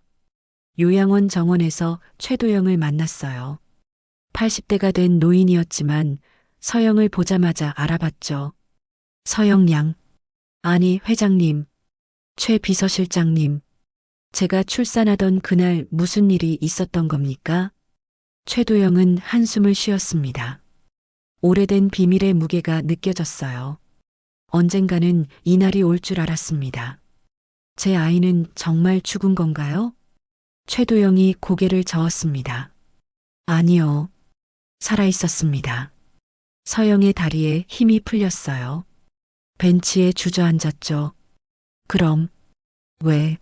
요양원 정원에서 최도영을 만났어요. 80대가 된 노인이었지만 서영을 보자마자 알아봤죠. 서영 양. 아니, 회장님. 최 비서실장님. 제가 출산하던 그날 무슨 일이 있었던 겁니까? 최도영은 한숨을 쉬었습니다. 오래된 비밀의 무게가 느껴졌어요. 언젠가는 이날이 올 줄 알았습니다. 제 아이는 정말 죽은 건가요? 최도영이 고개를 저었습니다. 아니요. 살아 있었습니다. 서영의 다리에 힘이 풀렸어요. 벤치에 주저앉았죠. 그럼 왜?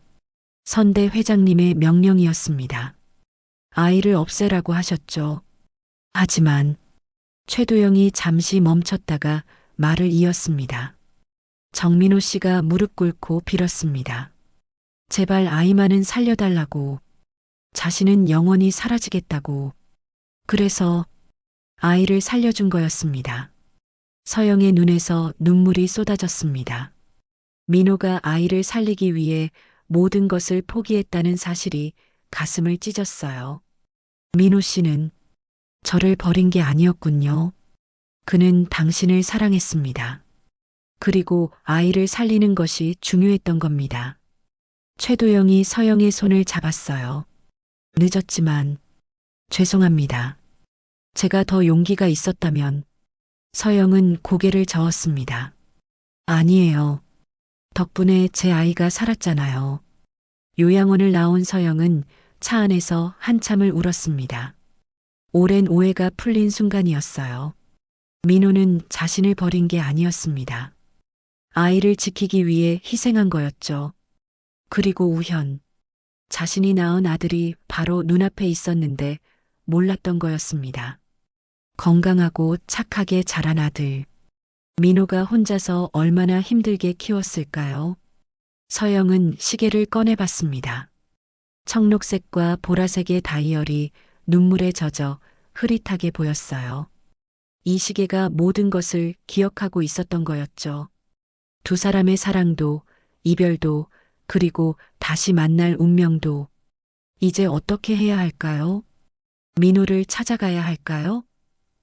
선대 회장님의 명령이었습니다. 아이를 없애라고 하셨죠. 하지만 최도영이 잠시 멈췄다가 말을 이었습니다. 정민호 씨가 무릎 꿇고 빌었습니다. 제발 아이만은 살려달라고. 자신은 영원히 사라지겠다고. 그래서 아이를 살려준 거였습니다. 서영의 눈에서 눈물이 쏟아졌습니다. 민호가 아이를 살리기 위해 모든 것을 포기했다는 사실이 가슴을 찢었어요. 민호 씨는 저를 버린 게 아니었군요. 그는 당신을 사랑했습니다. 그리고 아이를 살리는 것이 중요했던 겁니다. 최도영이 서영의 손을 잡았어요. 늦었지만 죄송합니다. 제가 더 용기가 있었다면. 서영은 고개를 저었습니다. 아니에요. 덕분에 제 아이가 살았잖아요. 요양원을 나온 서영은 차 안에서 한참을 울었습니다. 오랜 오해가 풀린 순간이었어요. 민호는 자신을 버린 게 아니었습니다. 아이를 지키기 위해 희생한 거였죠. 그리고 우현. 자신이 낳은 아들이 바로 눈앞에 있었는데 몰랐던 거였습니다. 건강하고 착하게 자란 아들. 민호가 혼자서 얼마나 힘들게 키웠을까요? 서영은 시계를 꺼내봤습니다. 청록색과 보라색의 다이얼이 눈물에 젖어 흐릿하게 보였어요. 이 시계가 모든 것을 기억하고 있었던 거였죠. 두 사람의 사랑도, 이별도, 그리고 다시 만날 운명도. 이제 어떻게 해야 할까요? 민호를 찾아가야 할까요?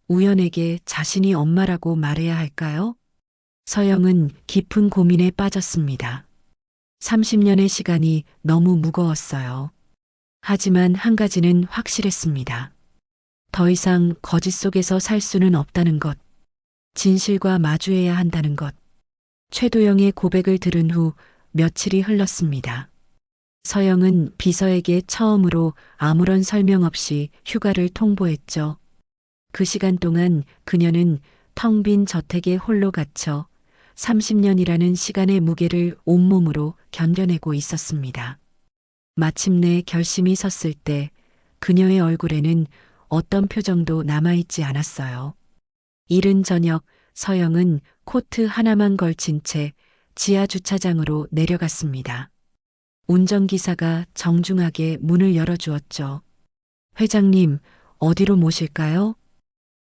우연에게 자신이 엄마라고 말해야 할까요? 서영은 깊은 고민에 빠졌습니다. 30년의 시간이 너무 무거웠어요. 하지만 한 가지는 확실했습니다. 더 이상 거짓 속에서 살 수는 없다는 것. 진실과 마주해야 한다는 것. 최도영의 고백을 들은 후 며칠이 흘렀습니다. 서영은 비서에게 처음으로 아무런 설명 없이 휴가를 통보했죠. 그 시간 동안 그녀는 텅 빈 저택에 홀로 갇혀 30년이라는 시간의 무게를 온몸으로 견뎌내고 있었습니다. 마침내 결심이 섰을 때 그녀의 얼굴에는 어떤 표정도 남아있지 않았어요. 이른 저녁 서영은 코트 하나만 걸친 채 지하 주차장으로 내려갔습니다. 운전기사가 정중하게 문을 열어주었죠. 회장님, 어디로 모실까요?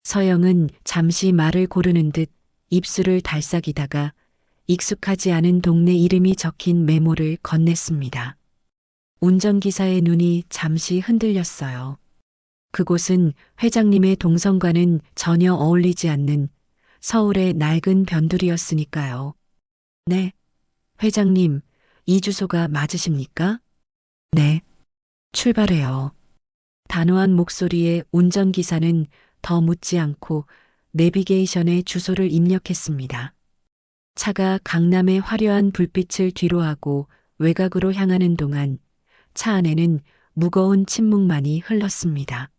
서영은 잠시 말을 고르는 듯 입술을 달싹이다가 익숙하지 않은 동네 이름이 적힌 메모를 건넸습니다. 운전기사의 눈이 잠시 흔들렸어요. 그곳은 회장님의 동선과는 전혀 어울리지 않는 서울의 낡은 변두리였으니까요. 네, 회장님, 이 주소가 맞으십니까? 네, 출발해요. 단호한 목소리의 운전기사는 더 묻지 않고 내비게이션에 주소를 입력했습니다. 차가 강남의 화려한 불빛을 뒤로하고 외곽으로 향하는 동안 차 안에는 무거운 침묵만이 흘렀습니다.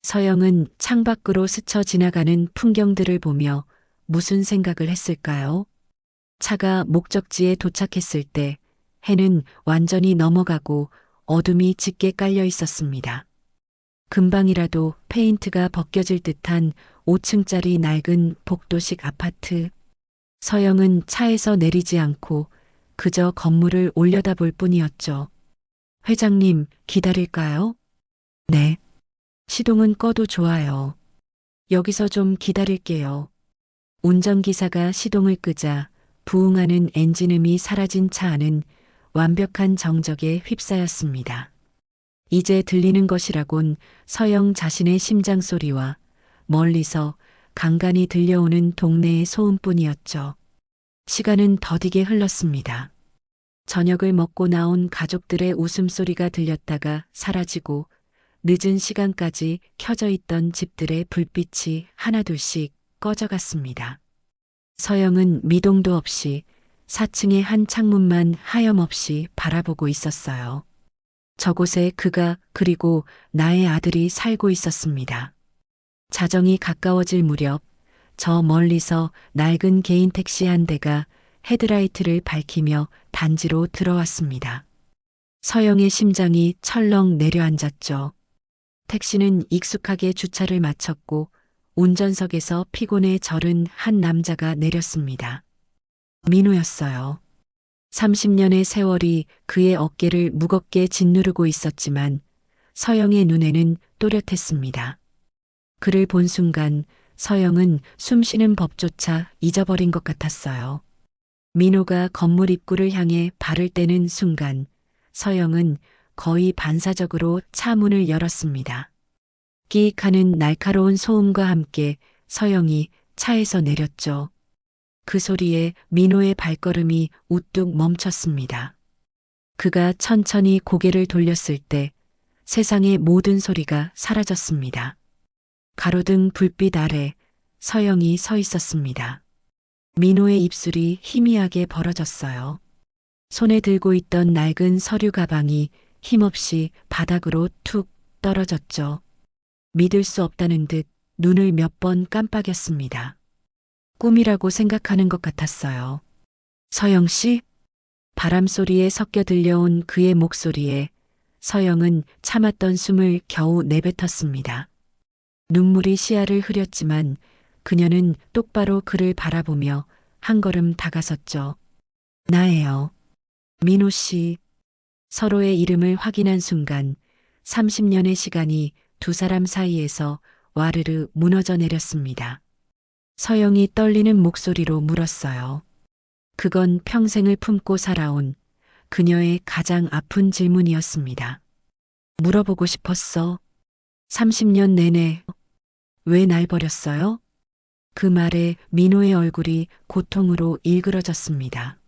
서영은 창밖으로 스쳐 지나가는 풍경들을 보며 무슨 생각을 했을까요? 차가 목적지에 도착했을 때 해는 완전히 넘어가고 어둠이 짙게 깔려 있었습니다. 금방이라도 페인트가 벗겨질 듯한 5층짜리 낡은 복도식 아파트. 서영은 차에서 내리지 않고 그저 건물을 올려다볼 뿐이었죠. 회장님, 기다릴까요? 네. 시동은 꺼도 좋아요. 여기서 좀 기다릴게요. 운전기사가 시동을 끄자 부응하는 엔진음이 사라진 차 안은 완벽한 정적에 휩싸였습니다. 이제 들리는 것이라곤 서영 자신의 심장 소리와 멀리서 간간히 들려오는 동네의 소음뿐이었죠. 시간은 더디게 흘렀습니다. 저녁을 먹고 나온 가족들의 웃음소리가 들렸다가 사라지고 늦은 시간까지 켜져 있던 집들의 불빛이 하나둘씩 꺼져갔습니다. 서영은 미동도 없이 4층의 한 창문만 하염없이 바라보고 있었어요. 저곳에 그가 그리고 나의 아들이 살고 있었습니다. 자정이 가까워질 무렵 저 멀리서 낡은 개인 택시 한 대가 헤드라이트를 밝히며 단지로 들어왔습니다. 서영의 심장이 철렁 내려앉았죠. 택시는 익숙하게 주차를 마쳤고 운전석에서 피곤에 절은 한 남자가 내렸습니다. 민호였어요. 30년의 세월이 그의 어깨를 무겁게 짓누르고 있었지만 서영의 눈에는 또렷했습니다. 그를 본 순간 서영은 숨쉬는 법조차 잊어버린 것 같았어요. 민호가 건물 입구를 향해 발을 떼는 순간 서영은 거의 반사적으로 차 문을 열었습니다. 끼익 하는 날카로운 소음과 함께 서영이 차에서 내렸죠. 그 소리에 민호의 발걸음이 우뚝 멈췄습니다. 그가 천천히 고개를 돌렸을 때 세상의 모든 소리가 사라졌습니다. 가로등 불빛 아래 서영이 서 있었습니다. 민호의 입술이 희미하게 벌어졌어요. 손에 들고 있던 낡은 서류 가방이 힘없이 바닥으로 툭 떨어졌죠. 믿을 수 없다는 듯 눈을 몇 번 깜빡였습니다. 꿈이라고 생각하는 것 같았어요. 서영 씨? 바람 소리에 섞여 들려온 그의 목소리에 서영은 참았던 숨을 겨우 내뱉었습니다. 눈물이 시야를 흐렸지만 그녀는 똑바로 그를 바라보며 한 걸음 다가섰죠. 나예요. 민호 씨. 서로의 이름을 확인한 순간 30년의 시간이 두 사람 사이에서 와르르 무너져 내렸습니다. 서영이 떨리는 목소리로 물었어요. 그건 평생을 품고 살아온 그녀의 가장 아픈 질문이었습니다. 물어보고 싶었어. 30년 내내 왜 날 버렸어요? 그 말에 민호의 얼굴이 고통으로 일그러졌습니다.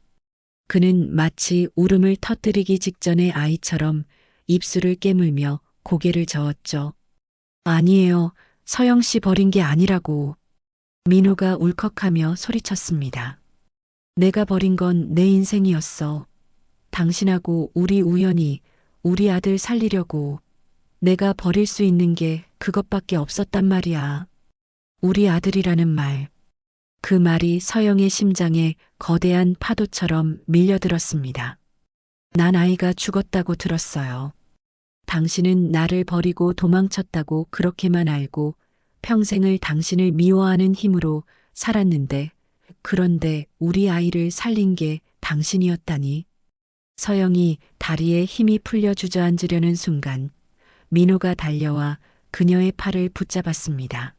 그는 마치 울음을 터뜨리기 직전의 아이처럼 입술을 깨물며 고개를 저었죠. 아니에요. 서영 씨 버린 게 아니라고. 민호가 울컥하며 소리쳤습니다. 내가 버린 건 내 인생이었어. 당신하고 우리 우연히 우리 아들 살리려고. 내가 버릴 수 있는 게 그것밖에 없었단 말이야. 우리 아들이라는 말. 그 말이 서영의 심장에 거대한 파도처럼 밀려들었습니다. 난 아이가 죽었다고 들었어요. 당신은 나를 버리고 도망쳤다고 그렇게만 알고 평생을 당신을 미워하는 힘으로 살았는데 그런데 우리 아이를 살린 게 당신이었다니. 서영이 다리에 힘이 풀려 주저앉으려는 순간 민호가 달려와 그녀의 팔을 붙잡았습니다.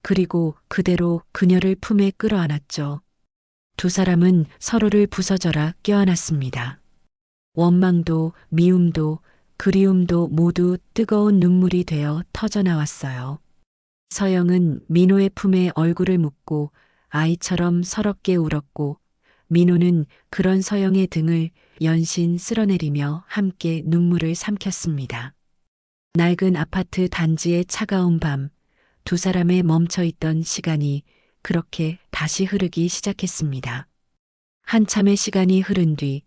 그리고 그대로 그녀를 품에 끌어안았죠. 두 사람은 서로를 부서져라 껴안았습니다. 원망도 미움도 그리움도 모두 뜨거운 눈물이 되어 터져나왔어요. 서영은 민호의 품에 얼굴을 묻고 아이처럼 서럽게 울었고 민호는 그런 서영의 등을 연신 쓸어내리며 함께 눈물을 삼켰습니다. 낡은 아파트 단지의 차가운 밤, 두 사람의 멈춰있던 시간이 그렇게 다시 흐르기 시작했습니다. 한참의 시간이 흐른 뒤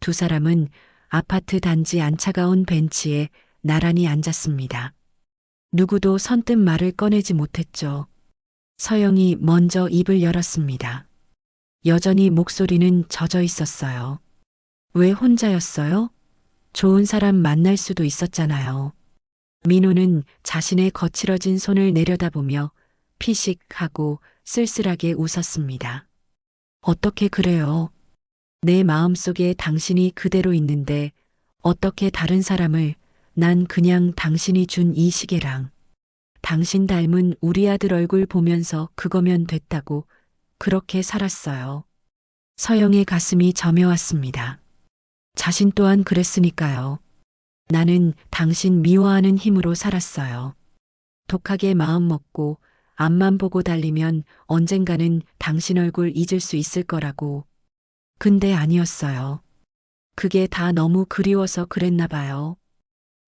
두 사람은 아파트 단지 안차가운 벤치에 나란히 앉았습니다. 누구도 선뜻 말을 꺼내지 못했죠. 서영이 먼저 입을 열었습니다. 여전히 목소리는 젖어 있었어요. 왜 혼자였어요? 좋은 사람 만날 수도 있었잖아요. 민호는 자신의 거칠어진 손을 내려다보며 피식 하고 쓸쓸하게 웃었습니다. 어떻게 그래요? 내 마음속에 당신이 그대로 있는데 어떻게 다른 사람을 난 그냥 당신이 준 이 시계랑 당신 닮은 우리 아들 얼굴 보면서 그거면 됐다고 그렇게 살았어요. 서영의 가슴이 저며왔습니다. 자신 또한 그랬으니까요. 나는 당신 미워하는 힘으로 살았어요. 독하게 마음 먹고 앞만 보고 달리면 언젠가는 당신 얼굴 잊을 수 있을 거라고. 근데 아니었어요. 그게 다 너무 그리워서 그랬나 봐요.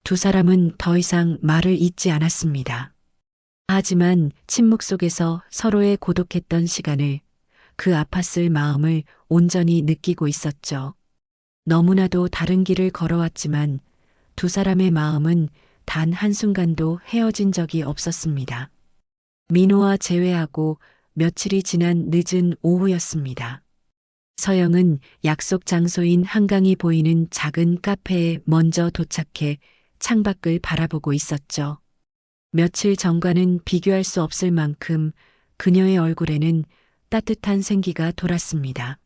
두 사람은 더 이상 말을 잇지 않았습니다. 하지만 침묵 속에서 서로의 고독했던 시간을 그 아팠을 마음을 온전히 느끼고 있었죠. 너무나도 다른 길을 걸어왔지만 두 사람의 마음은 단 한순간도 헤어진 적이 없었습니다. 민호와 재회하고 며칠이 지난 늦은 오후였습니다. 서영은 약속 장소인 한강이 보이는 작은 카페에 먼저 도착해 창밖을 바라보고 있었죠. 며칠 전과는 비교할 수 없을 만큼 그녀의 얼굴에는 따뜻한 생기가 돌았습니다.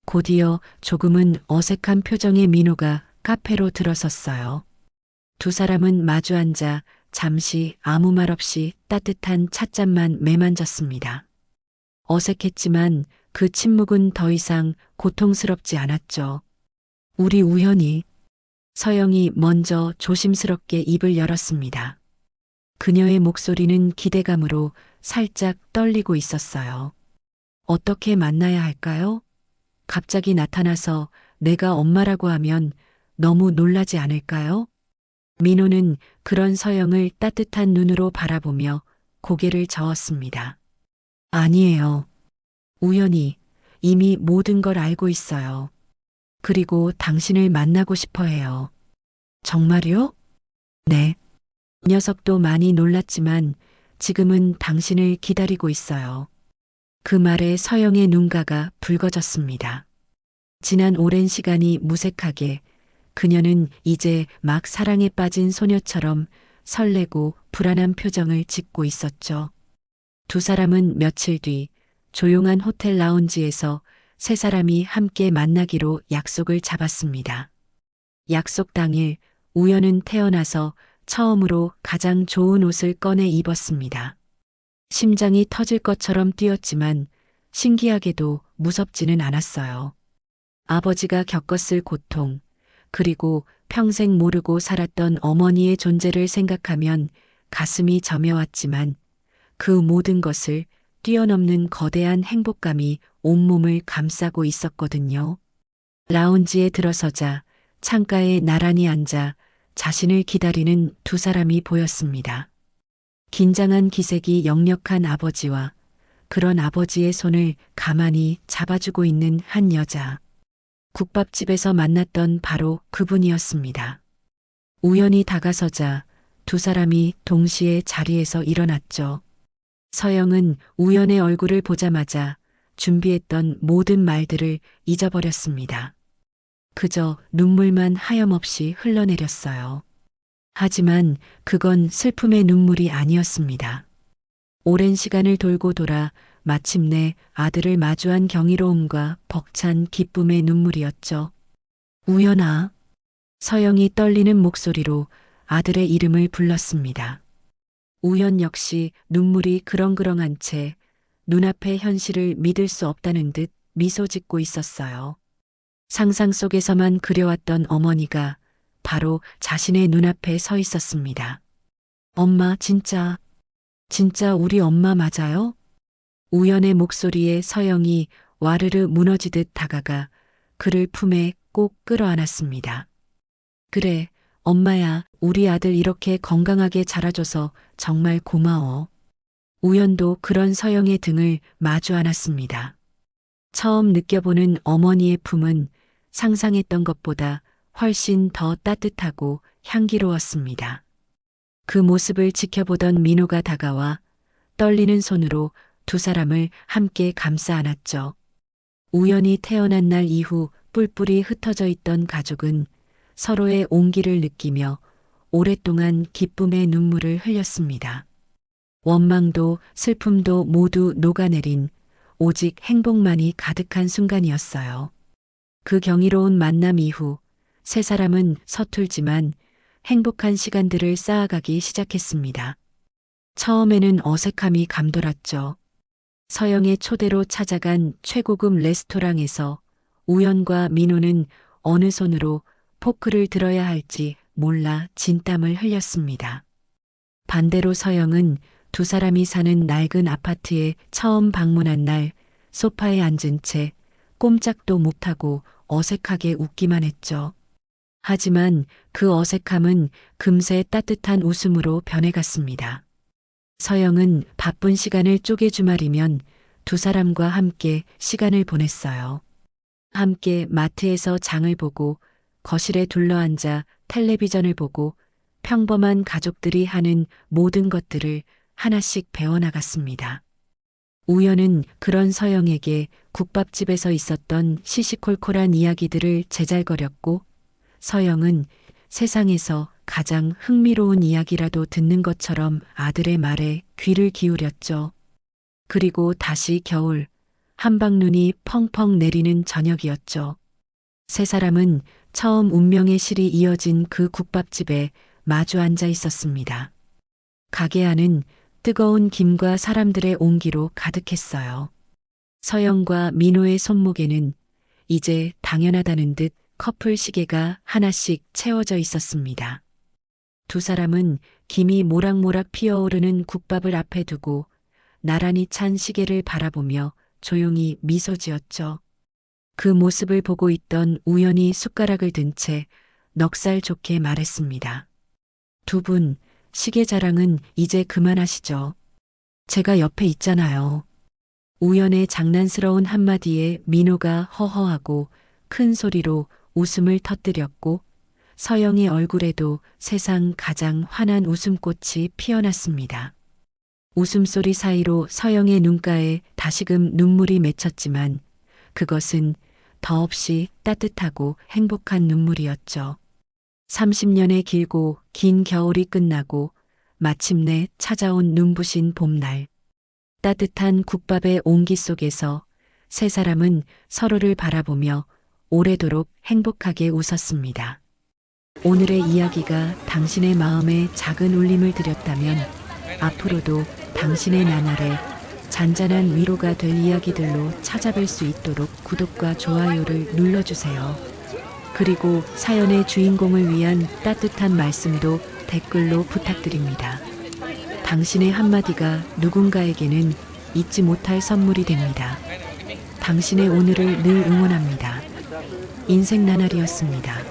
곧이어 조금은 어색한 표정의 민호가 카페로 들어섰어요. 두 사람은 마주 앉아 잠시 아무 말 없이 따뜻한 찻잔만 매만졌습니다. 어색했지만 그 침묵은 더 이상 고통스럽지 않았죠. 우리 우연히 서영이 먼저 조심스럽게 입을 열었습니다. 그녀의 목소리는 기대감으로 살짝 떨리고 있었어요. 어떻게 만나야 할까요? 갑자기 나타나서 내가 엄마라고 하면 너무 놀라지 않을까요? 민호는 그런 서영을 따뜻한 눈으로 바라보며 고개를 저었습니다. 아니에요. 우연히 이미 모든 걸 알고 있어요. 그리고 당신을 만나고 싶어 해요. 정말요? 네. 녀석도 많이 놀랐지만 지금은 당신을 기다리고 있어요. 그 말에 서영의 눈가가 붉어졌습니다. 지난 오랜 시간이 무색하게 그녀는 이제 막 사랑에 빠진 소녀처럼 설레고 불안한 표정을 짓고 있었죠. 두 사람은 며칠 뒤 조용한 호텔 라운지에서 세 사람이 함께 만나기로 약속을 잡았습니다. 약속 당일 우연은 태어나서 처음으로 가장 좋은 옷을 꺼내 입었습니다. 심장이 터질 것처럼 뛰었지만 신기하게도 무섭지는 않았어요. 아버지가 겪었을 고통, 그리고 평생 모르고 살았던 어머니의 존재를 생각하면 가슴이 저며왔지만 그 모든 것을 뛰어넘는 거대한 행복감이 온몸을 감싸고 있었거든요. 라운지에 들어서자 창가에 나란히 앉아 자신을 기다리는 두 사람이 보였습니다. 긴장한 기색이 역력한 아버지와 그런 아버지의 손을 가만히 잡아주고 있는 한 여자. 국밥집에서 만났던 바로 그분이었습니다. 우연히 다가서자 두 사람이 동시에 자리에서 일어났죠. 서영은 우연의 얼굴을 보자마자 준비했던 모든 말들을 잊어버렸습니다. 그저 눈물만 하염없이 흘러내렸어요. 하지만 그건 슬픔의 눈물이 아니었습니다. 오랜 시간을 돌고 돌아 마침내 아들을 마주한 경이로움과 벅찬 기쁨의 눈물이었죠. 우연아. 서영이 떨리는 목소리로 아들의 이름을 불렀습니다. 우연 역시 눈물이 그렁그렁한 채 눈앞의 현실을 믿을 수 없다는 듯 미소 짓고 있었어요. 상상 속에서만 그려왔던 어머니가 바로 자신의 눈앞에 서 있었습니다. 엄마, 진짜 우리 엄마 맞아요? 우연의 목소리에 서영이 와르르 무너지듯 다가가 그를 품에 꼭 끌어안았습니다. 그래, 엄마야, 우리 아들 이렇게 건강하게 자라줘서 정말 고마워. 우연도 그런 서영의 등을 마주 안았습니다. 처음 느껴보는 어머니의 품은 상상했던 것보다 훨씬 더 따뜻하고 향기로웠습니다. 그 모습을 지켜보던 민호가 다가와 떨리는 손으로 두 사람을 함께 감싸 안았죠. 우연히 태어난 날 이후 뿔뿔이 흩어져 있던 가족은 서로의 온기를 느끼며 오랫동안 기쁨의 눈물을 흘렸습니다. 원망도 슬픔도 모두 녹아내린 오직 행복만이 가득한 순간이었어요. 그 경이로운 만남 이후 세 사람은 서툴지만 행복한 시간들을 쌓아가기 시작했습니다. 처음에는 어색함이 감돌았죠. 서영의 초대로 찾아간 최고급 레스토랑에서 우연과 민호는 어느 손으로 포크를 들어야 할지 몰라 진땀을 흘렸습니다. 반대로 서영은 두 사람이 사는 낡은 아파트에 처음 방문한 날 소파에 앉은 채 꼼짝도 못하고 어색하게 웃기만 했죠. 하지만 그 어색함은 금세 따뜻한 웃음으로 변해갔습니다. 서영은 바쁜 시간을 쪼개주말이면 두 사람과 함께 시간을 보냈어요. 함께 마트에서 장을 보고 거실에 둘러앉아 텔레비전을 보고 평범한 가족들이 하는 모든 것들을 하나씩 배워나갔습니다. 우연은 그런 서영에게 국밥집에서 있었던 시시콜콜한 이야기들을 제잘거렸고 서영은 세상에서 가장 흥미로운 이야기라도 듣는 것처럼 아들의 말에 귀를 기울였죠. 그리고 다시 겨울, 한방눈이 펑펑 내리는 저녁이었죠. 세 사람은 처음 운명의 실이 이어진 그 국밥집에 마주 앉아 있었습니다. 가게 안은 뜨거운 김과 사람들의 온기로 가득했어요. 서영과 민호의 손목에는 이제 당연하다는 듯 커플 시계가 하나씩 채워져 있었습니다. 두 사람은 김이 모락모락 피어오르는 국밥을 앞에 두고 나란히 찬 시계를 바라보며 조용히 미소 지었죠. 그 모습을 보고 있던 우연히 숟가락을 든 채 넉살 좋게 말했습니다. 두 분, 시계 자랑은 이제 그만하시죠. 제가 옆에 있잖아요. 우연의 장난스러운 한마디에 민호가 허허하고 큰 소리로 웃음을 터뜨렸고 서영의 얼굴에도 세상 가장 환한 웃음꽃이 피어났습니다. 웃음소리 사이로 서영의 눈가에 다시금 눈물이 맺혔지만 그것은 더없이 따뜻하고 행복한 눈물이었죠. 30년의 길고 긴 겨울이 끝나고 마침내 찾아온 눈부신 봄날. 따뜻한 국밥의 온기 속에서 세 사람은 서로를 바라보며 오래도록 행복하게 웃었습니다. 오늘의 이야기가 당신의 마음에 작은 울림을 드렸다면 앞으로도 당신의 나날에 잔잔한 위로가 될 이야기들로 찾아뵐 수 있도록 구독과 좋아요를 눌러주세요. 그리고 사연의 주인공을 위한 따뜻한 말씀도 댓글로 부탁드립니다. 당신의 한마디가 누군가에게는 잊지 못할 선물이 됩니다. 당신의 오늘을 늘 응원합니다. 인생 나날이었습니다.